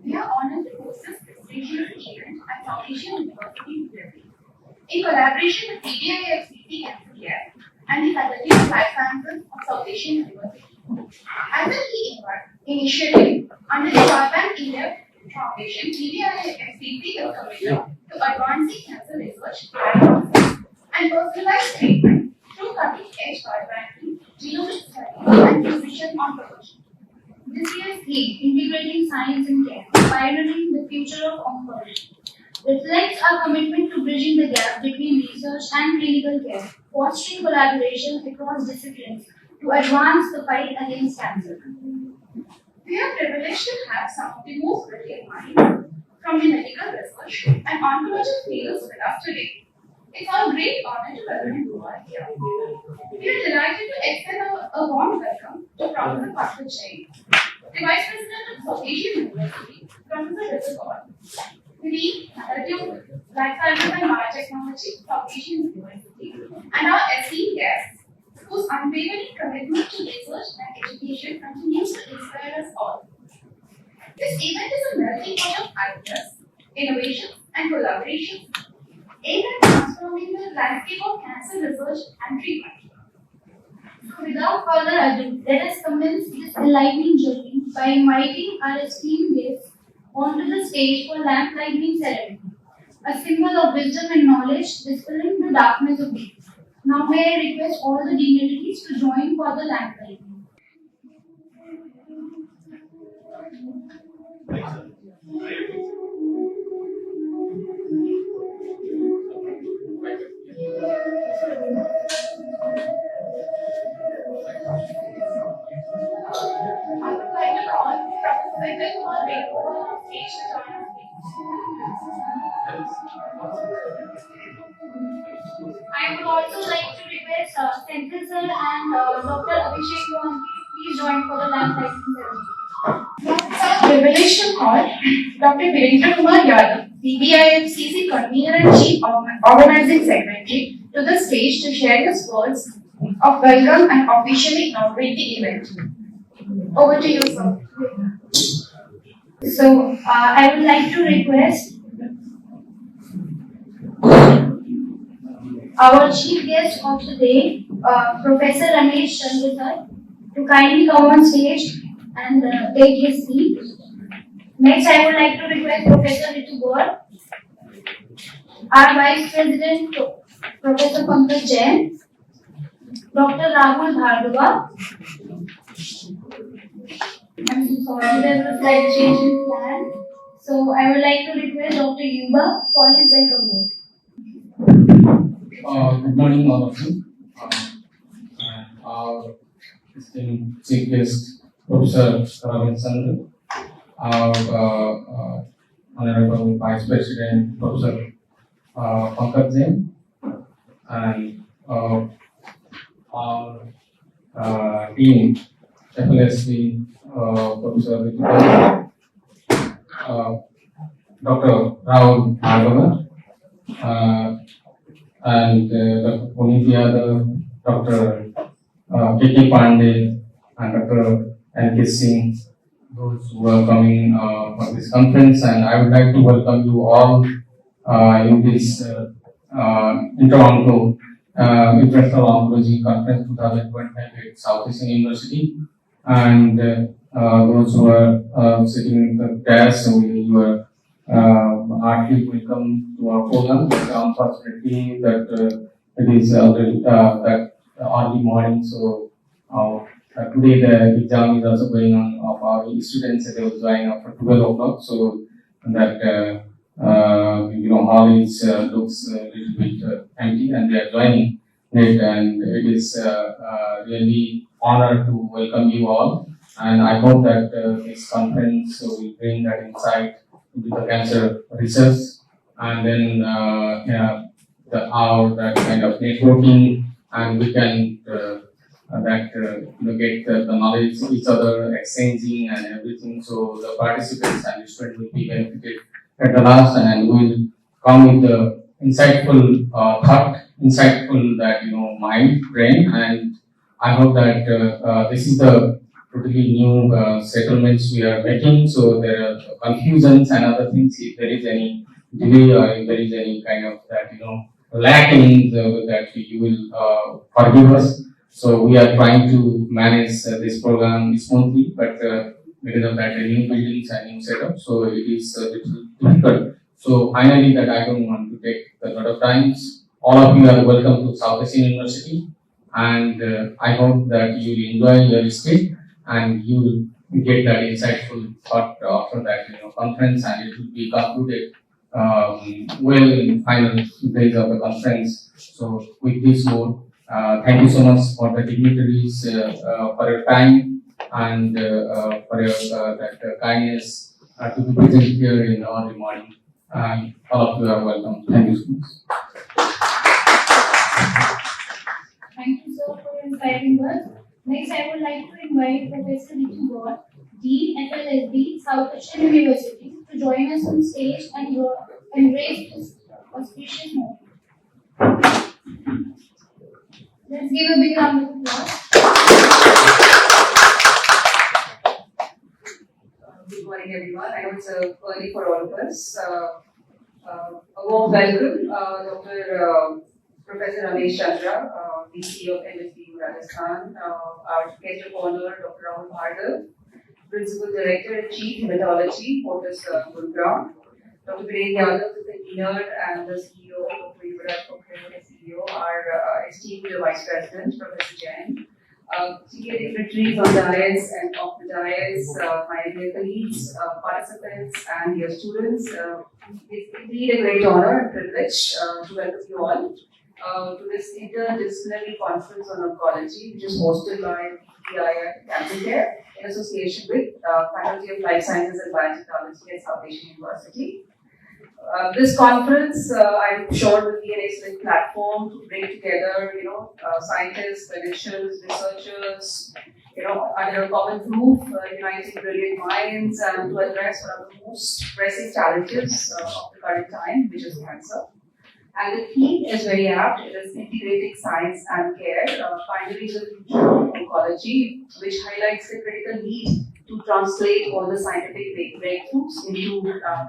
We are honored to host this prestigious event at Foundation University in Delhi, in collaboration with BBIFCC Cancer Care and the Faculty of Life Sciences of South Asian University. As a key initiative under the Broadband India Foundation, BBIFCC is committed to advancing cancer research, diagnosis, and personalized treatment through cutting-edge biobanking, genomic studies, and precision oncology. This year's theme, Integrating Science and Care, Pioneering the Future of Oncology, reflects our commitment to bridging the gap between research and clinical care, fostering collaboration across disciplines to advance the fight against cancer. We are privileged to have some of the most brilliant minds from the medical research and oncology fields with us today. It's our great honor to welcome you all here. We are delighted to extend a warm welcome to Professor Pankaj Jain, the Vice President of South Asian University, Professor Rizal, the Dean, Faculty of Life Sciences and Biotechnology, South Asian University, and our esteemed guests, whose unwavering commitment to research and education continues to inspire us all. This event is a melting pot of ideas, innovations, and collaborations aimed at transforming the landscape of cancer research and treatment. So, without further ado, let us commence this enlightening journey by inviting our esteemed guests onto the stage for lamp lighting ceremony, a symbol of wisdom and knowledge dispelling the darkness of youth. Now, may I request all the dignitaries to join for the lamp lighting. I would like to call Professor Rizal on stage to join us. I would also like to request Senthil sir and Dr. Abhishek Mohan, please join for the lamp lighting ceremony. It's our privilege to call Dr. Virendra Kumar Yadav, BBIFCC Convener and Chief Organizing Secretary, to the stage to share his words of welcome and officially inaugurate the event. Over to you, sir. So, I would like to request our chief guest of the day, Professor Ramesh Chandra sir, to kindly come on stage and take his seat. Next, I would like to request Professor Ritu Gaur, our Vice President, Professor Pankaj Jain, Dr. Rahul Bhargava. I'm so sorry, there was a slight change in plan. So, I would like to request Dr. Yuba for his welcome note. Good morning, all of you. Our esteemed chief guest, Professor Ramesh Chandra, our Honorable Vice President, Professor Pankaj Jain, and our Dean, FLSD, Professor Ritu, Dr. Rahul Bhargava, and Dr. Puneet Yadav, Dr. K.K. Pandey, and Dr. N.K. Singh, those who are coming for this conference. And I would like to welcome you all in this INTERONC International Oncology Conference 2025 at South Asian University. And those who are sitting in the dais, you are heartily welcome to our program. Unfortunately, that it is already that early morning, so today the exam is also going on of our students. They will join after 12 o'clock, so that hall is looks a little bit empty, and they are joining it, and it is really honor to welcome you all. And I hope that this conference will bring that insight into the cancer research, and then that kind of networking, and we can get the knowledge each other exchanging and everything. So the participants and students will be benefited at the last, and will come with the insightful thought, insightful that mind, brain, and I hope that this is the totally new settlements we are making, so there are confusions and other things. If there is any delay or if there is any kind of that, lacking that you will forgive us. So we are trying to manage this program smoothly, but because of that, new buildings and new setup, so it is a little difficult. So finally, that I don't want to take a lot of times. All of you are welcome to South Asian University, and I hope that you will enjoy your stay and you will get that insightful thought after that conference, and it will be concluded well in final days of the conference. So with this note, thank you so much for the dignitaries for your time and for your kindness to be present here in early morning. All of you are welcome. Thank you so much. Thank you, sir, for your inspiring words. Next, I would like to invite Professor Ritu Gaur, Dean FLSD, South Asian University, to join us on stage and raise this auspicious moment. Let's give a big round of applause. Good morning, everyone. I know it's early for all of us. A warm welcome, Dr. Professor Ramesh Chandra, VC of MSBU Rajasthan, our guest of honor, Dr. Rahul Bhargav, Principal Director and Chief Hematology, Fortis Gurgaon, Dr. Viren Yadav, the convener and the CEO, Dr. BBIF Cancer CEO, our esteemed Vice President, Professor Jain, senior dignitaries on the dais and off the dais, my dear colleagues, participants, and dear students. It's indeed a great honor and privilege to welcome you all to this interdisciplinary conference on oncology, which is hosted by BBIF Cancer Care in association with Faculty of Life Sciences and Biotechnology at South Asian University. This conference, I'm sure, will be an excellent platform to bring together, scientists, clinicians, researchers, under a common roof, uniting brilliant minds, and to address one of the most pressing challenges of the current time, which is cancer. And the theme is very apt. It is integrating science and care, finally the future of oncology, which highlights the critical need to translate all the scientific breakthroughs into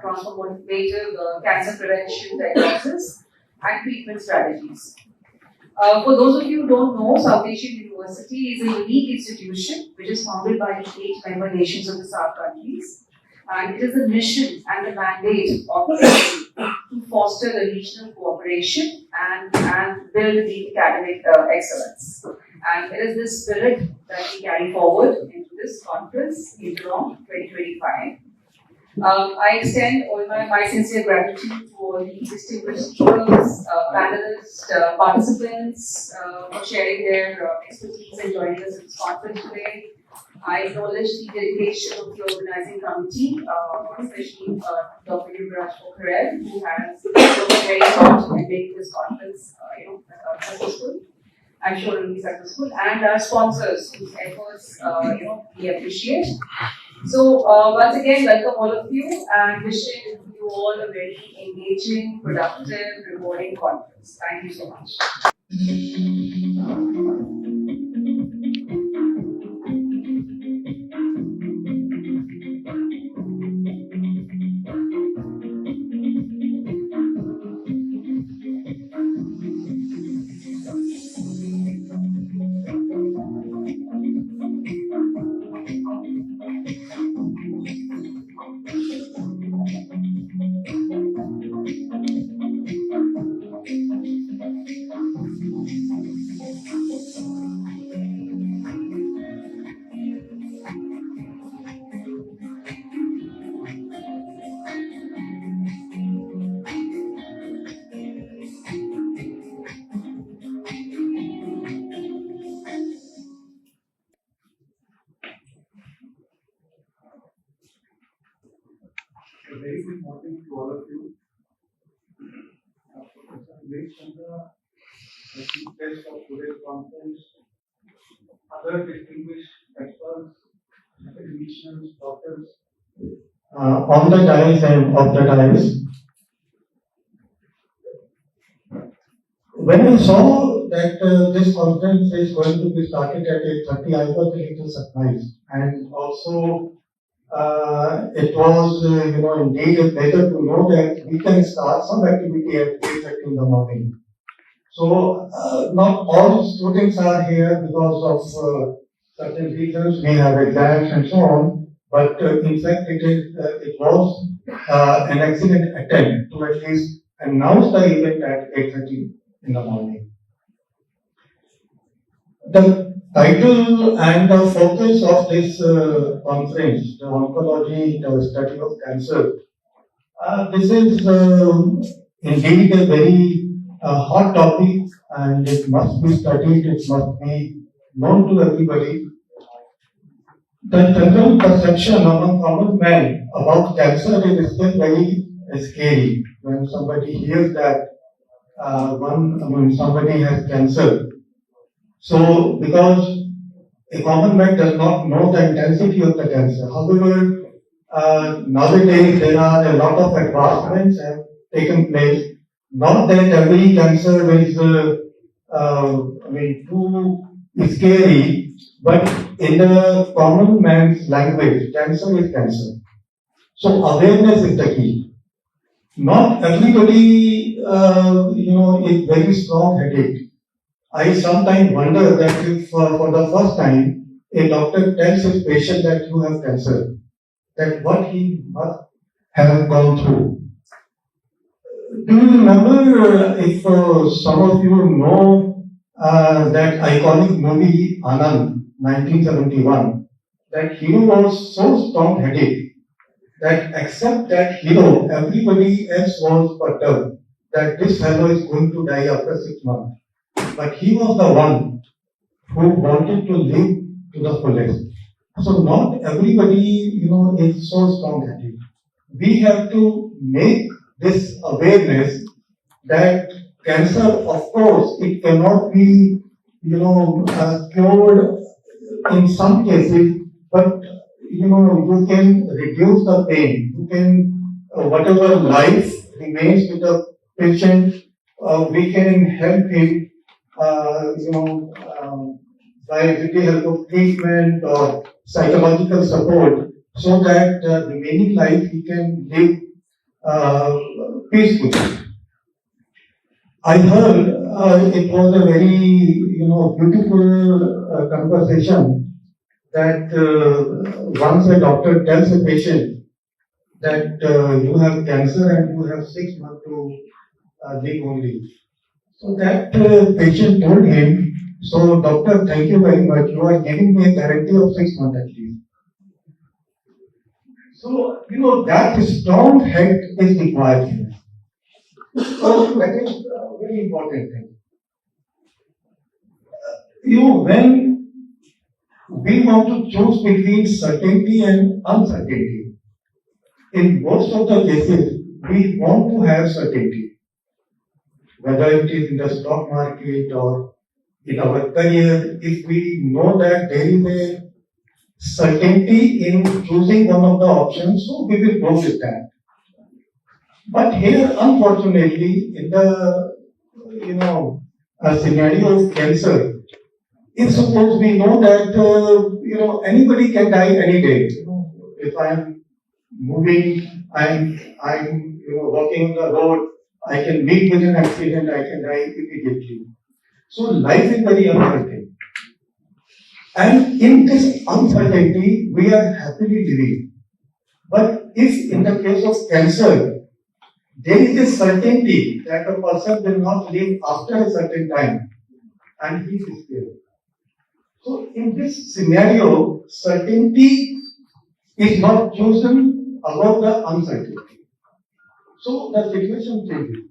transformative cancer prevention, diagnosis, and treatment strategies. For those of you who don't know, South Asian University is a unique institution which is founded by the 8 member nations of the South countries. And it is the mission and the mandate of the university to foster the regional cooperation and build the academic excellence. And it is this spirit that we carry forward into this conference, INTERONC 2025. I extend all my sincere gratitude to all the distinguished speakers, panelists, participants for sharing their expertise and joining us in this conference today. I acknowledge the dedication of the organizing committee, especially Dr. Yuvraj Pokharel, who has worked very hard in making this conference successful. I'm sure it will be successful, and our sponsors whose efforts we appreciate. So once again, welcome all of you, and wishing you all a very engaging, productive, rewarding conference. Thank you so much. A very good morning to all of you. Professor Ramesh Chandra, the chief guest of today's conference, other distinguished experts, academicians, doctors, on the dais and off the dais. When I saw that this conference is going to be started at 8:30, I was a little surprised. And also, it was, indeed a pleasure to know that we can start some activity at 8:30 in the morning. So, not all students are here because of certain reasons. We have exams and so on. But in fact, it was an excellent attempt to at least announce the event at 8:30 in the morning. The title and the focus of this conference, the Oncology, the study of cancer, this is indeed a very hot topic, and it must be studied, it must be known to everybody. The general perception among common men about cancer is still very scary. When somebody hears that somebody has cancer. So, because a common man does not know the intensity of the cancer. However, nowadays there are a lot of advancements have taken place. Not that every cancer is too scary, but in the common man's language, cancer is cancer. So awareness is the key. Not everybody, is very strong-headed. I sometimes wonder that if for the first time a doctor tells his patient that you have cancer, that what he must have gone through. Do you remember if some of you know that iconic movie Anand, 1971, that hero was so strong-headed that except that hero, everybody else was perturbed that this fellow is going to die after 6 months. But he was the one who wanted to live to the fullest. So not everybody, is so strong-headed. We have to make this awareness that cancer, of course, it cannot be, cured in some cases, but you can reduce the pain. You can, whatever life remains with the patient, we can help him, with the help of treatment or psychological support, so that the remaining life he can live peacefully. I heard it was a very, beautiful conversation that once a doctor tells a patient that you have cancer and you have 6 months to live only. So that patient told him, so doctor, thank you very much. You are giving me a guarantee of 6 months at least. So, that strong head is required here. So that is a very important thing. When we want to choose between certainty and uncertainty, in most of the cases, we want to have certainty. Whether it is in the stock market or in our career, if we know that there is a certainty in choosing one of the options, so we will go with that. But here, unfortunately, in the scenario of cancer, if suppose we know that anybody can die any day. If I am moving, I'm walking on the road, I can meet with an accident, I can die immediately. So life is very uncertain. And in this uncertainty, we are happily living. But if in the case of cancer, there is a certainty that a person will not live after a certain time, and he is there. So in this scenario, certainty is not chosen above the uncertainty. So the situation changes.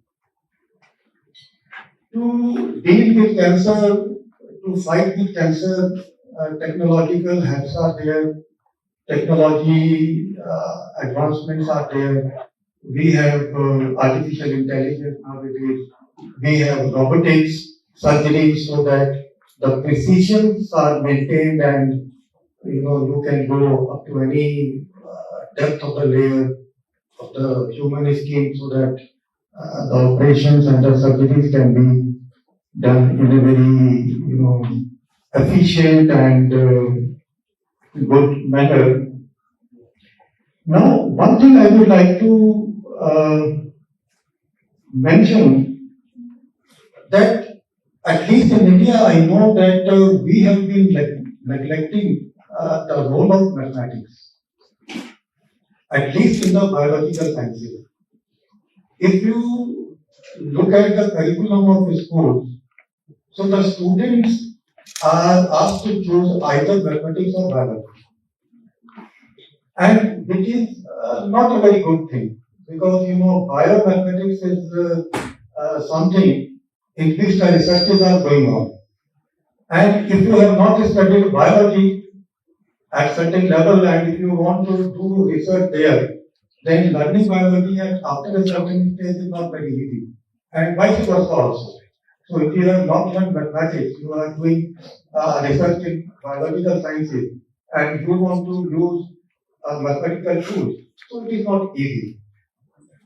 To deal with cancer, to fight with cancer, technological helps are there, technology advancements are there. We have artificial intelligence nowadays. We have robotics surgery so that the precisions are maintained and you can go up to any depth of the layer of the human skin so that the operations and the surgeries can be done in a very, efficient and good manner. Now, one thing I would like to mention that at least in India, I know that we have been neglecting the role of mathematics, at least in the biological sciences. If you look at the curriculum of the schools, so the students are asked to choose either mathematics or biology, and which is not a very good thing because biomathematics is something in which the researches are going on. And if you have not studied biology at certain level and if you want to do research there, then learning biology after a certain stage is not very easy. And vice versa also. So if you have not learned mathematics, you are doing research in biological sciences and you want to use mathematical tools, so it is not easy.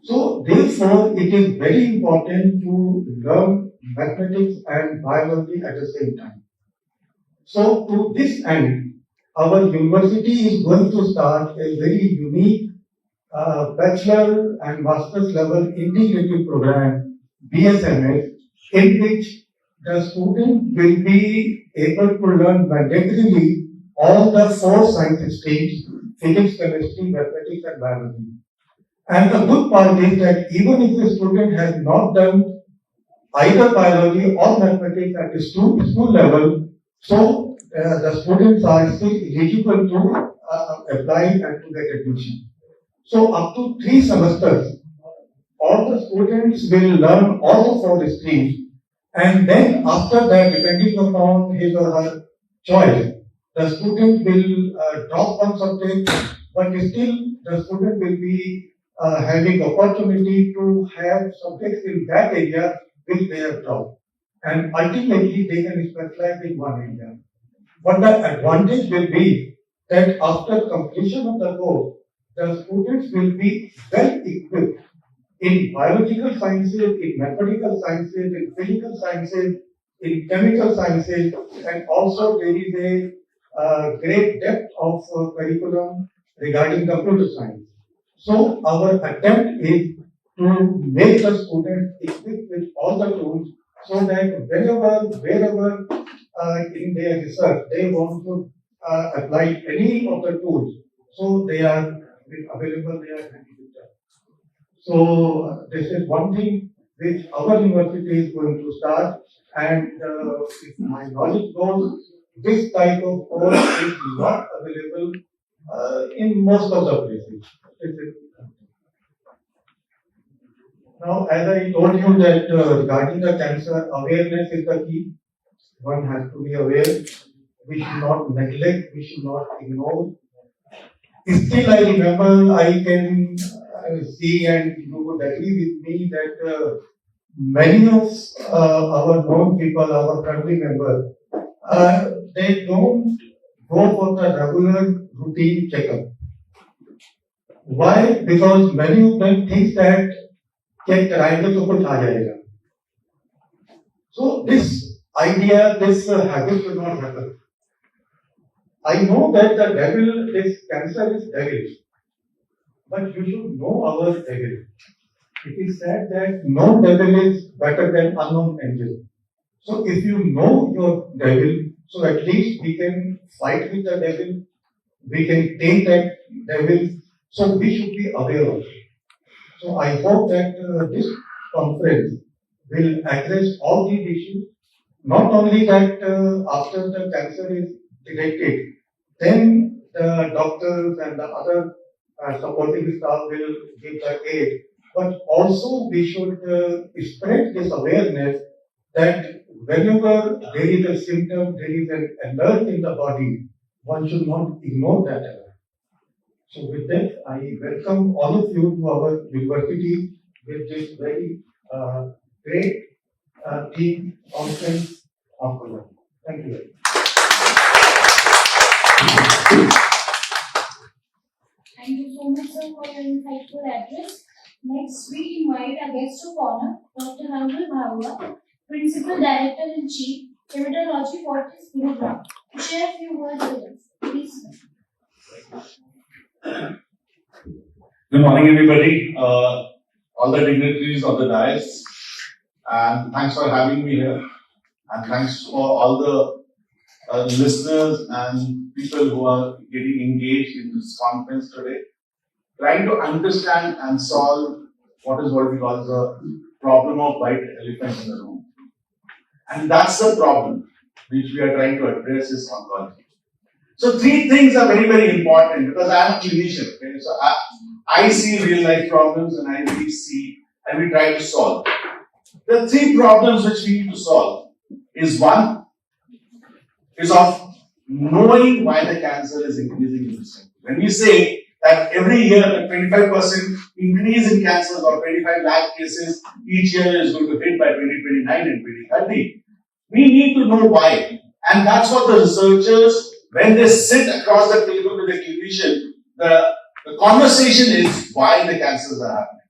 So therefore, it is very important to learn mathematics and biology at the same time. So to this end, our university is going to start a very unique bachelor and master's level integrated program, BSMS, in which the student will be able to learn mandatorily all the 4 science streams: physics, chemistry, mathematics, and biology. And the good part is that even if the student has not done either biology or mathematics at the school level, so the students are still eligible to apply and to get admission. So up to 3 semesters, all the students will learn all the 4 streams, and then after that, depending upon his or her choice, the student will drop one subject, but still the student will be having opportunity to have subjects in that area which they have dropped. And ultimately, they can specialize in one area. But the advantage will be that after completion of the course, the students will be well equipped in biological sciences, in mathematical sciences, in physical sciences, in chemical sciences, and also there is a great depth of curriculum regarding computer science. So our attempt is to make the students equipped with all the tools so that wherever in their research they want to apply any of the tools, so they are available, they are handy with them. So this is one thing which our university is going to start, and if my knowledge goes, this type of course is not available in most of the places. Now, as I told you that regarding the cancer, awareness is the key. One has to be aware. We should not neglect, we should not ignore. Still, I remember, I can see, and you would agree with me that many of our known people, our family members, they don't go for the regular routine checkup. Why? Because many of them think that check कराएंगे तो कुछ आ जाएगा. So this idea, this habit will not happen. I know that the devil, this cancer is devil, but you should know our devil. It is said that no devil is better than unknown angel. So if you know your devil, so at least we can fight with the devil, we can tame that devil. So we should be aware of it. So I hope that this conference will address all these issues. Not only that after the cancer is detected, then the doctors and the other supporting staff will give the aid, but also we should spread this awareness that whenever there is a symptom, there is an alert in the body, one should not ignore that alert. So with that, I welcome all of you to our university with this very great theme, conference, Oncology. Thank you very much. Thank you so much, sir, for your insightful address. Next, we invite our guest of honor, Dr. Rahul Bhavua, Principal Director-in-Chief, Hematology Fortis, Gurugram, to share a few words with us. Please. Good morning, everybody. All the dignitaries of the dais, and thanks for having me here. And thanks for all the listeners and people who are getting engaged in this conference today, trying to understand and solve what we call the problem of white elephant in the room. And that's the problem which we are trying to address is oncology. So three things are very, very important because I am a clinician. Okay? So I see real life problems and we try to solve. The three problems which we need to solve is one is of knowing why the cancer is increasing in this country. When we say that every year a 25% increase in cancers or 25 lakh cases each year is going to hit by 2029 and 2030, we need to know why. And that's what the researchers, when they sit across the table with the clinician, the conversation is why the cancers are happening.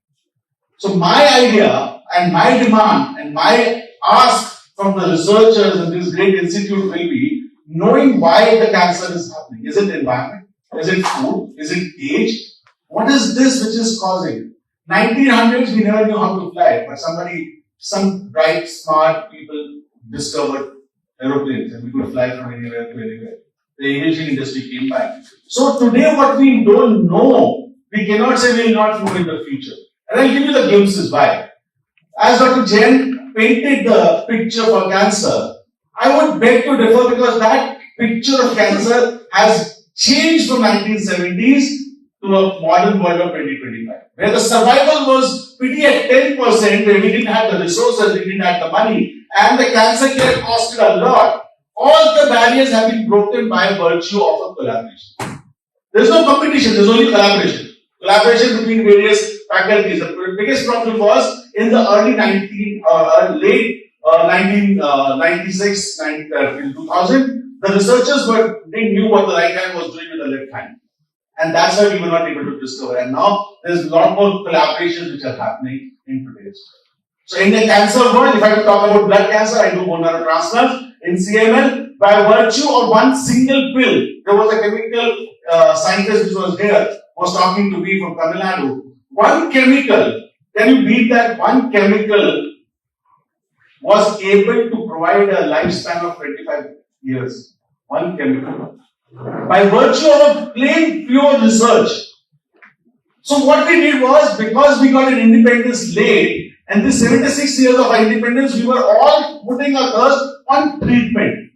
So my idea and my demand and my ask from the researchers in this great institute will be knowing why the cancer is happening. Is it environment? Is it food? Is it age? What is this which is causing? 1900s we never knew how to fly, but some bright, smart people discovered aeroplanes and we could fly from anywhere to anywhere. The aviation industry came back. So today what we don't know, we cannot say we will not know in the future. And I'll give you the glimpses why. As Dr. Jain painted the picture for cancer, I would beg to differ because that picture of cancer has changed from 1970s to a modern world of 2025. Where the survival was pretty at 10%, where we didn't have the resources, we didn't have the money, and the cancer care costed a lot. All the barriers have been broken by virtue of a collaboration. There is no competition, there is only collaboration. Collaboration between various faculties. The biggest problem was in the late 1996, 2000, the researchers they knew what the right hand was doing with the left hand. And that's why we were not able to discover. And now there's a lot more collaborations which are happening in today's world. So in the cancer world, if I talk about blood cancer, I do bone marrow transplant. In CML, by virtue of one single pill, there was a chemical scientist which was here, was talking to me from Tamil Nadu. One chemical, can you beat that? One chemical was able to provide a lifespan of 25 years. One chemical. By virtue of a plain pure research. So what we did was, because we got an independence late, and this 76 years of our independence, we were all putting our thirst on treatment.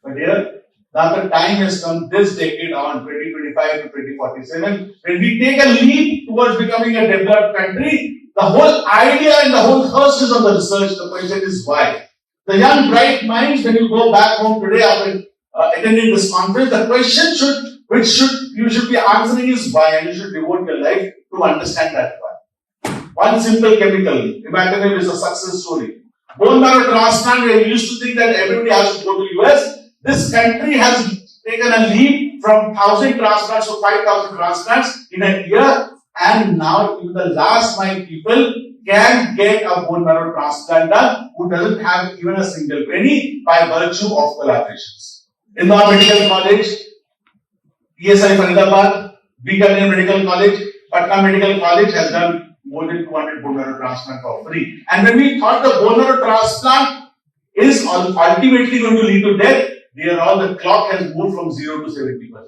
But here, now the time has come this decade on 2025 to 2047, when we take a leap towards becoming a developed country, the whole idea and the whole thirst is on the research. The question is why. The young bright minds, when you go back home today after attending this conference, the question you should be answering is why, and you should devote your life to understand that why. One simple chemical, imatinib is a success story. Bone marrow transplant, where we used to think that everybody has to go to US. This country has taken a leap from 1,000 transplants to 5,000 transplants in a year, and now even the last mile people can get a bone marrow transplant done who doesn't have even a single penny by virtue of collaborations. Indore Medical College, ESI Faridabad, Bikaner Medical College, Patna Medical College has done more than 200 bone marrow transplant for free. And when we thought the bone marrow transplant is ultimately going to lead to death, the clock has moved from 0 to 70%.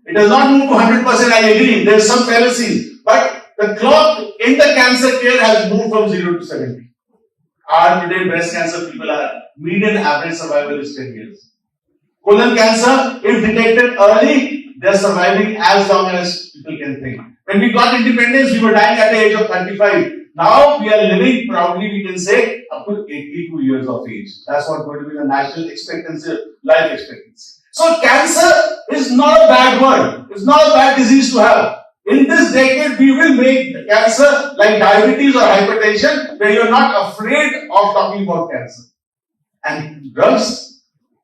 It has not moved to 100%, I agree, there is some fallacies, but the clock in the cancer care has moved from 0 to 70. Today breast cancer people are median average survival is 10 years. Colon cancer, if detected early, they are surviving as long as people can think. When we got independence, we were dying at the age of 35. Now we are living proudly, we can say, up to 82 years of age. That's what going to be the national expectancy, life expectancy. So cancer is not a bad word. It's not a bad disease to have. In this decade, we will make cancer like diabetes or hypertension, where you're not afraid of talking about cancer. And drugs,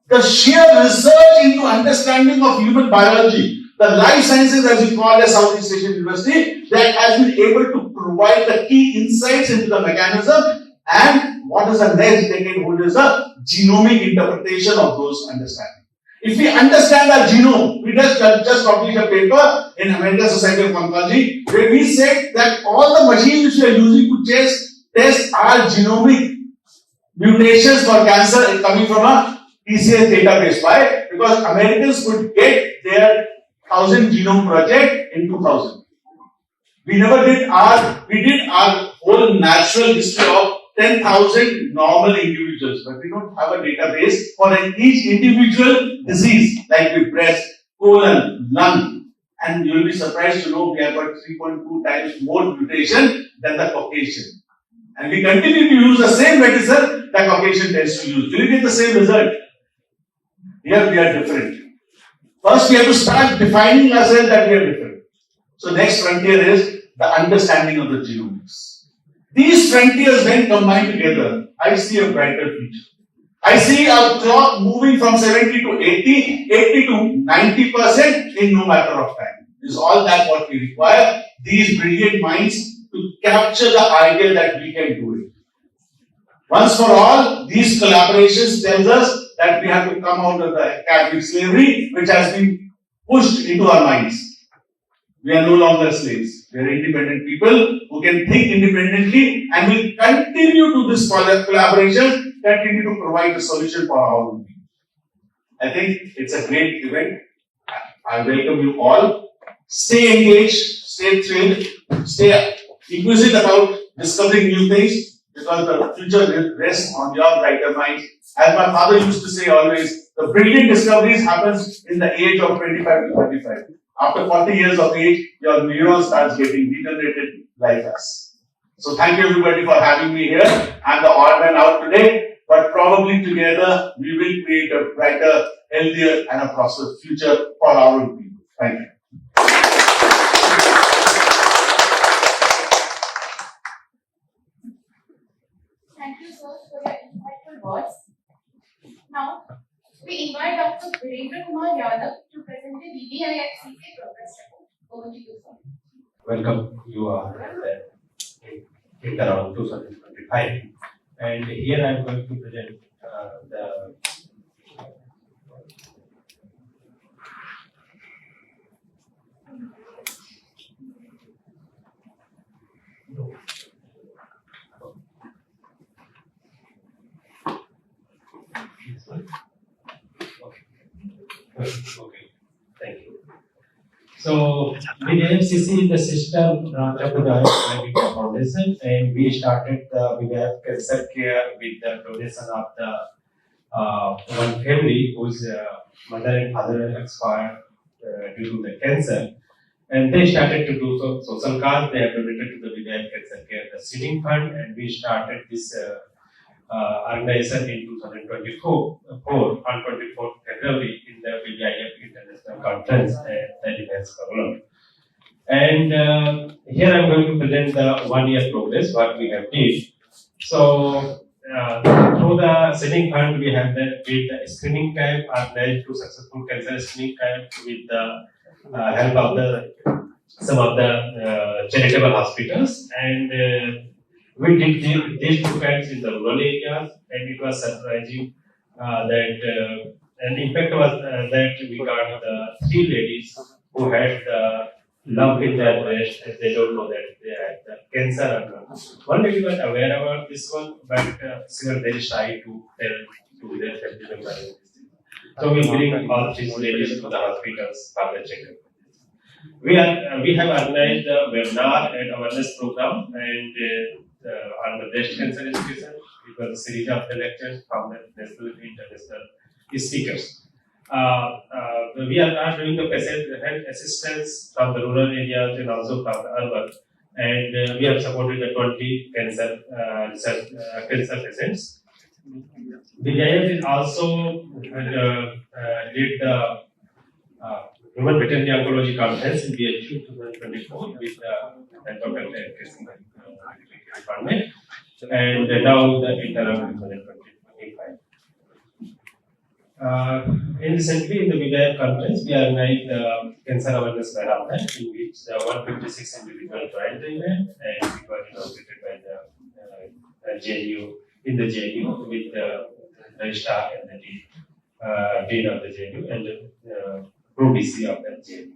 the sheer research into understanding of human biology, the life sciences, as we call it, Southeast Asian University, that has been able to provide the key insights into the mechanism and What is the next decade hold is the genomic interpretation of those understandings. If we understand our genome, we just published a paper in American Society of Oncology where we said that all the machines which we are using to test our genomic mutations for cancer is coming from a TCS database. Why? Because Americans could get their 1000 genome project in 2000. We did our whole natural history of 10,000 normal individuals, but we don't have a database for each individual disease like with breast, colon, lung, and you will be surprised to know we have got 3.2 times more mutation than the Caucasian. And we continue to use the same medicine that Caucasian tends to use. Will you get the same result? Here we are different. First we have to start defining ourselves that we are different. So next frontier is the understanding of the genomics. These frontiers when combined together, I see a brighter future. I see a clock moving from 70 to 80, 80 to 90% in no matter of time. This is all that what we require. These brilliant minds to capture the idea that we can do it. Once for all, these collaborations tells us that we have to come out of the academic slavery which has been pushed into our minds. We are no longer slaves. We are independent people who can think independently and will continue to this collaboration, continue to provide the solution for our own people. I think it's a great event. I welcome you all. Stay engaged, stay thrilled, stay inquisitive about discovering new things because the future rests on your brighter minds. As my father used to say always, the brilliant discoveries happens in the age of 25 to 35. After 40 years of age, your neuron starts getting degenerated like us. So thank you everybody for having me here. I'm the odd man out today, but probably together we will create a brighter, healthier and a prosperous future for our own people. Thank you. Thank you, sir, for your insightful words. Now, we invite Dr. Virendra Kumar Yadav to present the BBIFCC progress report. Over to you, sir. Welcome. You are at the Interonc 2025, and here I am going to present the Okay, thank you. So, BBIFCC is the sister branch of the BBIF Foundation, and we started the BBIF Cancer Care with the donation of the one family whose mother and father expired due to the cancer, and they started to do social cause. They have donated to the BBIF Cancer Care the seeding fund, and we started this organization in 2024 on 24th February in the BBIF International Conference at the Defense Column. And here I am going to present the 1 year progress, what we have did. So, through the seeding fund, we have did the screening camp, organized 2 successful cancer screening camp with the help of some of the charitable hospitals, and we did these 2 camps in the rural areas, and it was surprising that an impact was that we got 3 ladies who had lump in their breast, and they don't know that they had the cancer or not. One lady was aware about this one, but she was very shy to tell to their family members. So we bring all 3 ladies to the hospitals for the checkup. We have organized a webinar and awareness program, and on the breast cancer education. It was a series of the lectures from the national and international speakers. We are doing the patient health assistance from the rural areas and also from the urban, and we have supported the 20 cancer cancer patients. BBIF is also did the Human Veterinary Oncology Conference in BHU 2024 with the department, and now the Interonc 2025. Recently in the BBIF conference, we organized the cancer awareness marathon, in which 156 individuals joined the event, and it was inaugurated by the JNU in the JNU with the registrar and the dean of the JNU and the pro-DC of the JNU.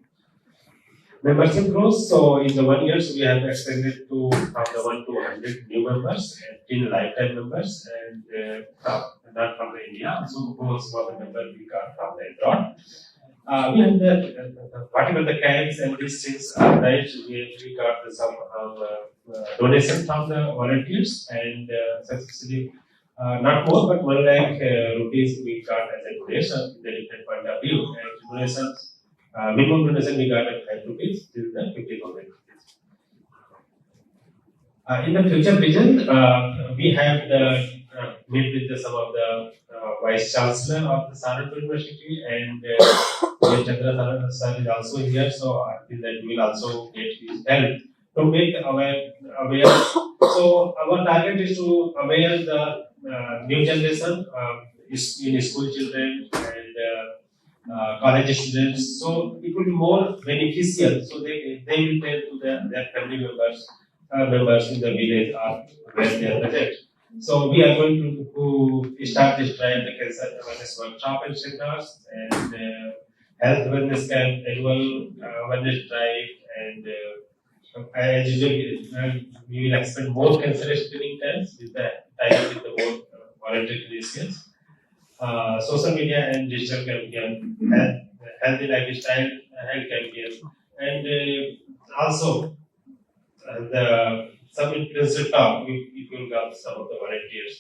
Membership growth. So in the 1 year, so we have extended to from the 1 to 100 new members and 10 lifetime members, and not from the India. So most of the members we got from the abroad. We have whatever the camps and these things are right. We got some donation from the volunteers and successfully not more but 1 lakh rupees we got as a donation in the different point of view, and donations. Minimum donation we got at 5 rupees till the 50,000 rupees. In the future vision, we have meet with some of the Vice Chancellor of the Saranpur University, and Chandra sir is also here, so I think that we will also get his help to make aware. So our target is to aware the new generation in school children and college students, so it will be more beneficial. So they will tell to their family members in the village or where they are present. So we are going to start this drive, the cancer awareness workshop and seminars, and health awareness camp, annual awareness drive, and as usual we will expand more cancer screening camps with the tie-up with the more voluntary clinicians. Social media and digital campaign, healthy lifestyle, health campaign, and also some influencer talk. We will have some of the volunteers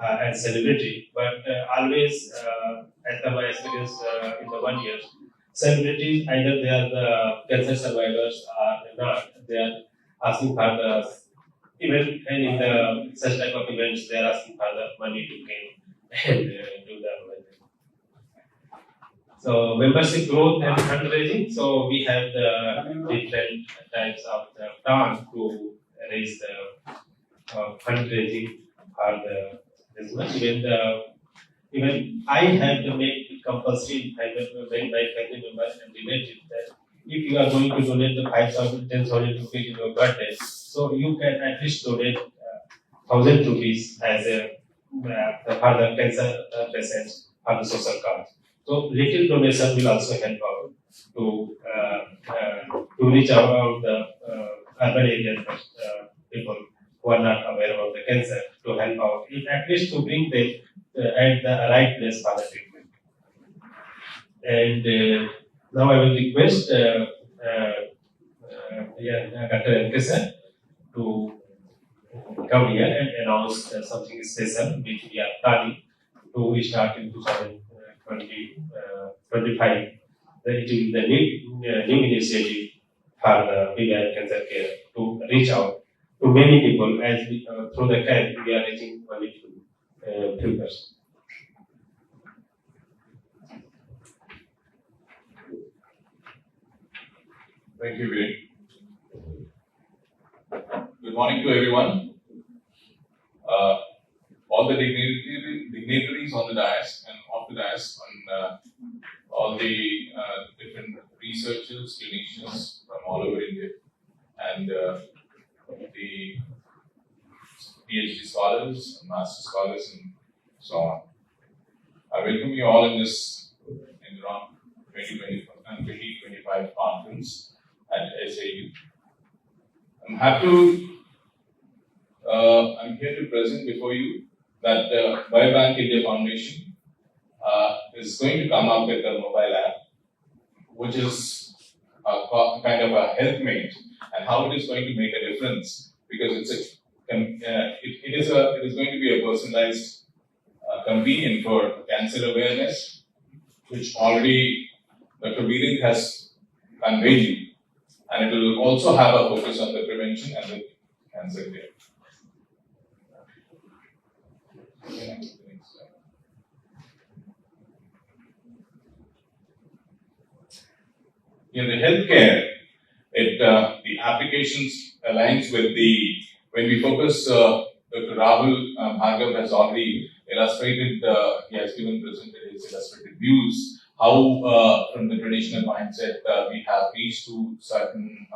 and celebrity, but always as my experience in the 1 year, celebrities either they are the cancer survivors or not. They are asking for the even and in the such type of events they are asking for the money to gain and do the awareness. So membership growth and fundraising. So we have the different types of the plan to raise the fundraising for the business. Even I have to make it compulsory by family members and relatives that if you are going to donate the 5,000, 10,000 rupees in your birthday, so you can at least donate 1,000 rupees as a for the cancer patients for the social cause. So little donation will also help out to reach out the urban area people who are not aware about the cancer, to help out, at least to bring them at the right place for the treatment. And now I will request Dr. Elkeser to come here and announce something special which we are planning to start in 2025. It will be the new initiative for the BBIF Cancer Care to reach out to many people, as we, through the camp we are reaching only to few persons. Thank you, Vivek. Good morning to everyone. All the dignitaries on the dais and off the dais, and all the different researchers, clinicians from all over India, and the PhD scholars, master scholars, and so on. I welcome you all in this Inauguration 2025 conference at SAU. I'm here to present before you that the Biobank India Foundation is going to come up with a mobile app, which is a kind of a helpmate, and how it is going to make a difference, because it is going to be a personalized convenient for cancer awareness, which already Dr. Veerink has conveyed you, and it will also have a focus on the prevention and the cancer care. In the healthcare, the applications aligns with when we focus. Dr. Rahul Bhargav has already illustrated. He has presented his illustrated views. How from the traditional mindset we have reached to certain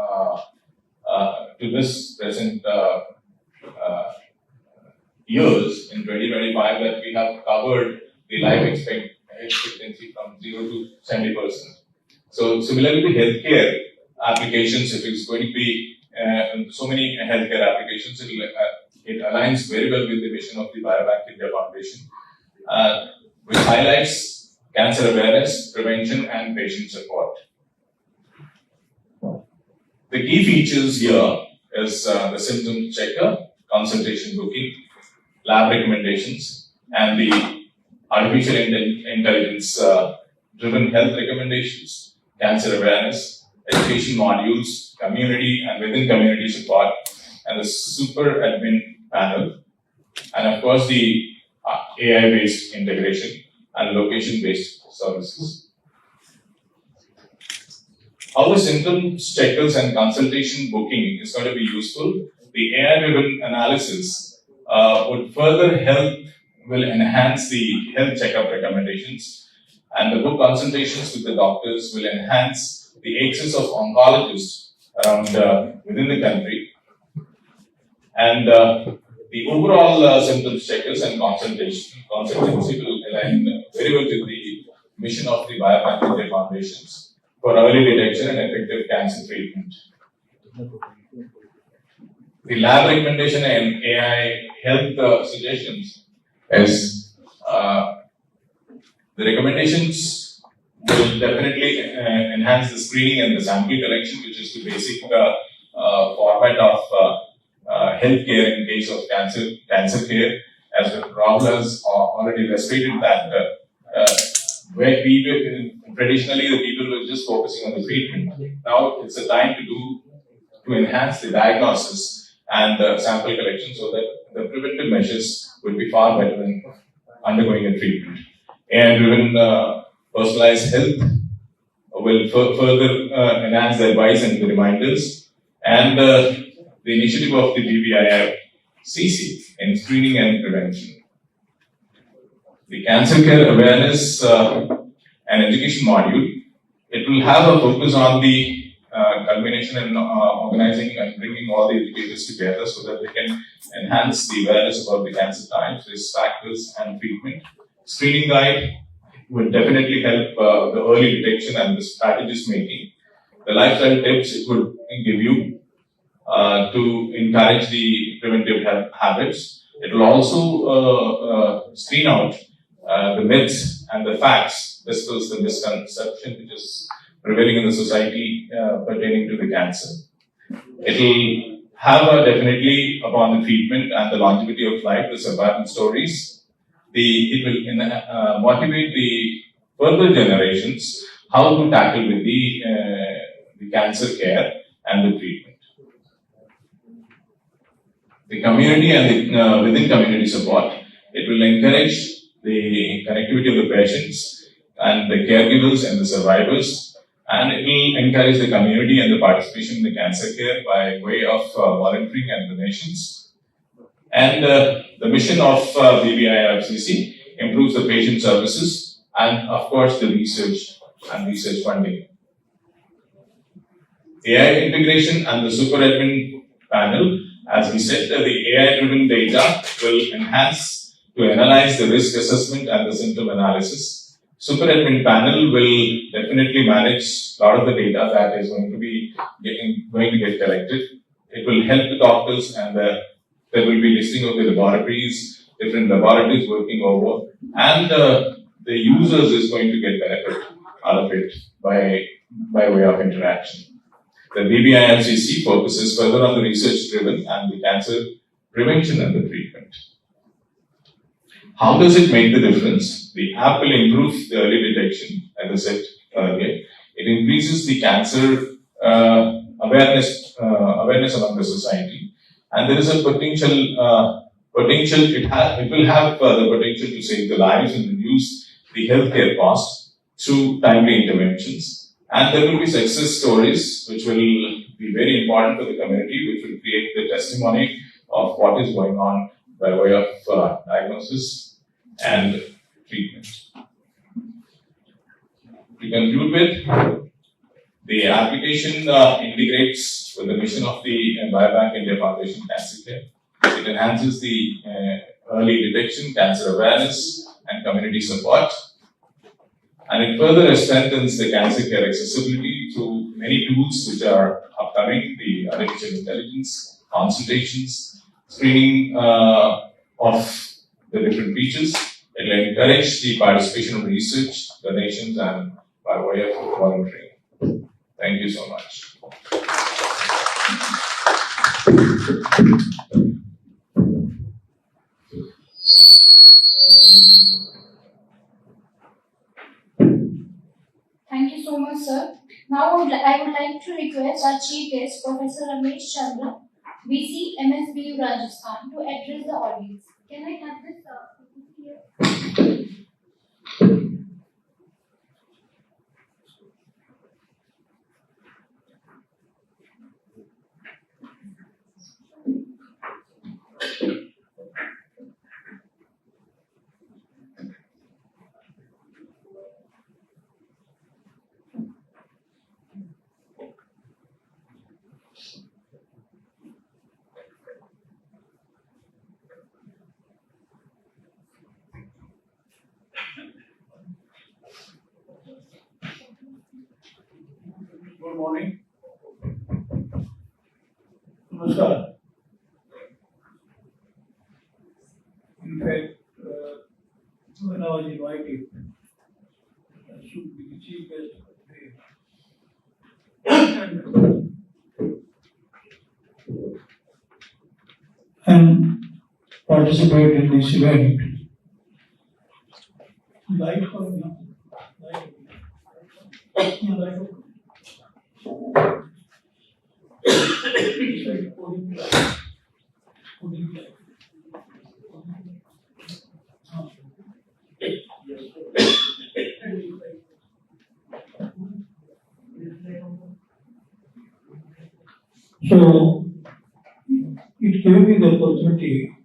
to this present years in 2025. have covered the life expectancy from 0 to 70%. So similarly, the healthcare applications, if it's going to be so many healthcare applications, it aligns very well with the mission of the Biobank India Foundation, which highlights cancer awareness, prevention, and patient support. The key features here is the symptom checker, consultation booking, lab recommendations, and the artificial intelligence driven health recommendations, cancer awareness, education modules, community and within community support, and the super admin panel, and of course the AI based integration and location based services. How the symptoms checkers and consultation booking is going to be useful. The AI-driven analysis will enhance the health checkup recommendations, and the book consultations with the doctors will enhance the access of oncologists around within the country. And the overall symptoms checkers and consultancy will align very well with the mission of the Biobank India Foundations for early detection and effective cancer treatment. The lab recommendation and AI health suggestions is the recommendations will definitely enhance the screening and the sample collection, which is the basic format of healthcare in case of cancer care. As Rahul has already illustrated that where traditionally the people were just focusing on the treatment. Now it's a time to enhance the diagnosis and the sample collection so that the preventive measures will be far better than undergoing a treatment. AI-driven personalized health will further enhance the advice and the reminders, and the initiative of the BBIFCC in screening and prevention. The cancer care awareness and education module, it will have a focus on the culmination and organizing and bringing all the educators together so that they can enhance the awareness about the cancer types, risk factors, and treatment. Screening guide would definitely help the early detection and the strategist making. The lifestyle tips it would give you to encourage the preventive health habits. It will also screen out the myths and the facts, discuss the misconception which is prevailing in the society pertaining to the cancer. It will have definitely upon the treatment and the longevity of life, the survival stories. It will motivate the further generations how to tackle with the cancer care and the treatment. The community and the within community support, it will encourage the connectivity of the patients and the caregivers and the survivors, and it will encourage the community and the participation in the cancer care by way of volunteering and donations. And the mission of BBIFCC improves the patient services and of course the research and research funding. AI integration and the super admin panel, as we said, the AI-driven data will enhance to analyze the risk assessment and the symptom analysis. Super admin panel will definitely manage a lot of the data that is going to get collected. It will help the doctors, and there will be listing of the laboratories, different laboratories working over, and the users is going to get benefit out of it by way of interaction. The BBIFCC focuses further on the research-driven and the cancer prevention and the treatment. How does it make the difference? The app will improve the early detection, as I said earlier. It increases the cancer awareness among the society, and there is a potential. It will have the potential to save the lives and reduce the healthcare costs through timely interventions. And there will be success stories which will be very important for the community, which will create the testimony of what is going on by way of diagnosis and treatment. To conclude with, the application integrates with the mission of the Biobank India Foundation Cancer Care. It enhances the early detection, cancer awareness, and community support. And it further strengthens the cancer care accessibility through many tools which are upcoming, the artificial intelligence, consultations, screening of the different features. It will encourage the participation in research, donations, and by way of volunteering. Thank you so much. Thank you so much, sir. Now I would like to request our chief guest, Professor Ramesh Chandra, VC MSBU Rajasthan, to address the audience. Can I have this here? Good morning. Namaskar. In fact, when I was invited, I should be the chief guest of the day. And participate in this event. Light for me. Light. So, it gave me the opportunity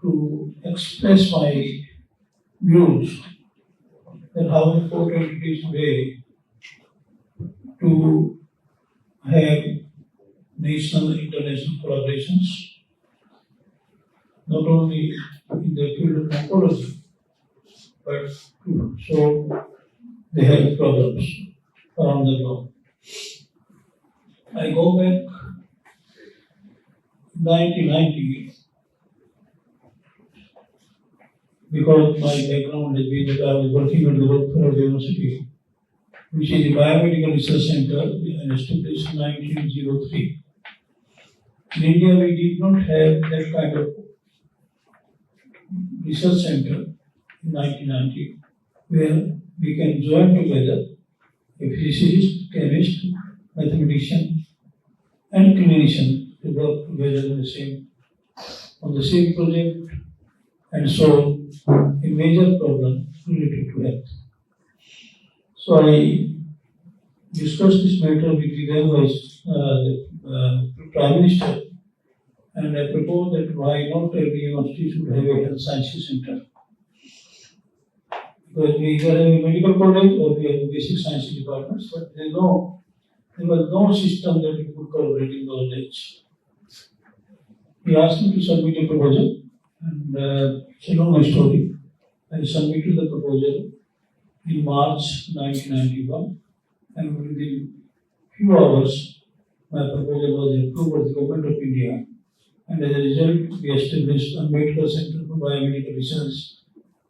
to express my views that how important it is today to have national and international collaborations, not only in the field of oncology, but to solve the health problems around the globe. I go back 1990 because my background has been that I was working at the Rockefeller University, which is a biomedical research center and established in 1903. In India, we did not have that kind of research center in 1990, where we can join together a physicist, chemist, mathematician, and clinician to work together on the same project and solve a major problem related to health. So I discussed this matter with the then the Prime Minister, and I proposed that why not every university should have a health sciences center. Because we either have a medical college or we have basic sciences departments, but there was no system that we could collaborate in those days. He asked me to submit a proposal, and it's a long story. I submitted the proposal in March 1991, and within few hours, my proposal was approved by the Government of India, and as a result, we established a medical center for biomedical research,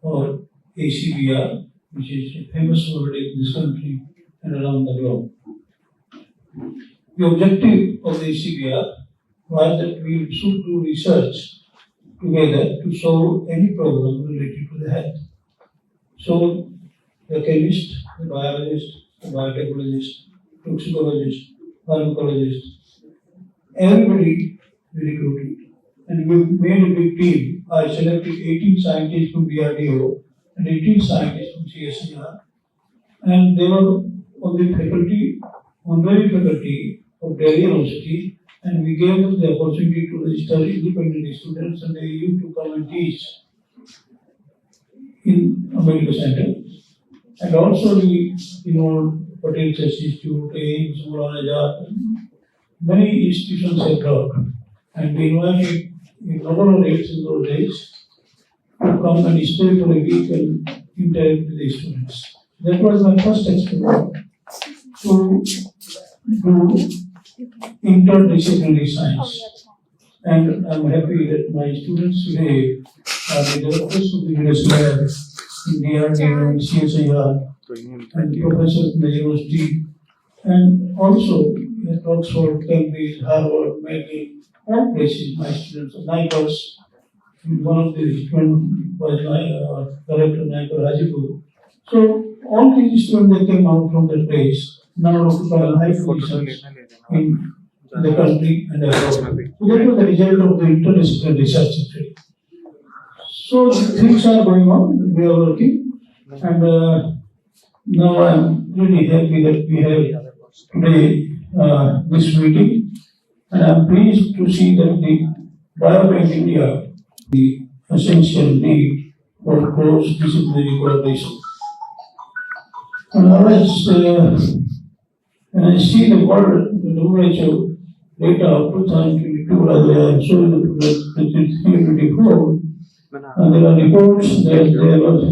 or ACBR, which is a famous word in this country and around the globe. The objective of the ACBR was that we should do research together to solve any problem related to the health. So, the chemist, the biologist, the biotechnologist, toxicologist, pharmacologist, everybody we recruited. And we made a big team. I selected 18 scientists from DRDO and 18 scientists from CSIR. And they were on the faculty, honorary faculty of Delhi University, and we gave them the opportunity to register independent students, and they used to come and teach in a medical center. And also we, Patel Institute, AIMS, Maulana Azad, many institutions have brought, and we invited in lower rates in those days to come and stay for a week and interact with the students. That was my first experiment to do interdisciplinary science. And I'm happy that my students today are the directors of the US lab in DRDO and CSIR and professors in the university, and also at Oxford, Cambridge, Harvard, Melbourne, all places my students, NIPERS, one of the students was director NIPER Hajipur. So all these students that came out from that place now occupy high positions in the country and abroad. So that was the result of the interdisciplinary research actually. So things are going on, we are working, and now I'm really happy that we have today this meeting, and I'm pleased to see that the BioBank India, the essential need for close disciplinary collaboration. And when I see the world, the WHO data of 2022, as I have shown the 2024, and there are reports that there was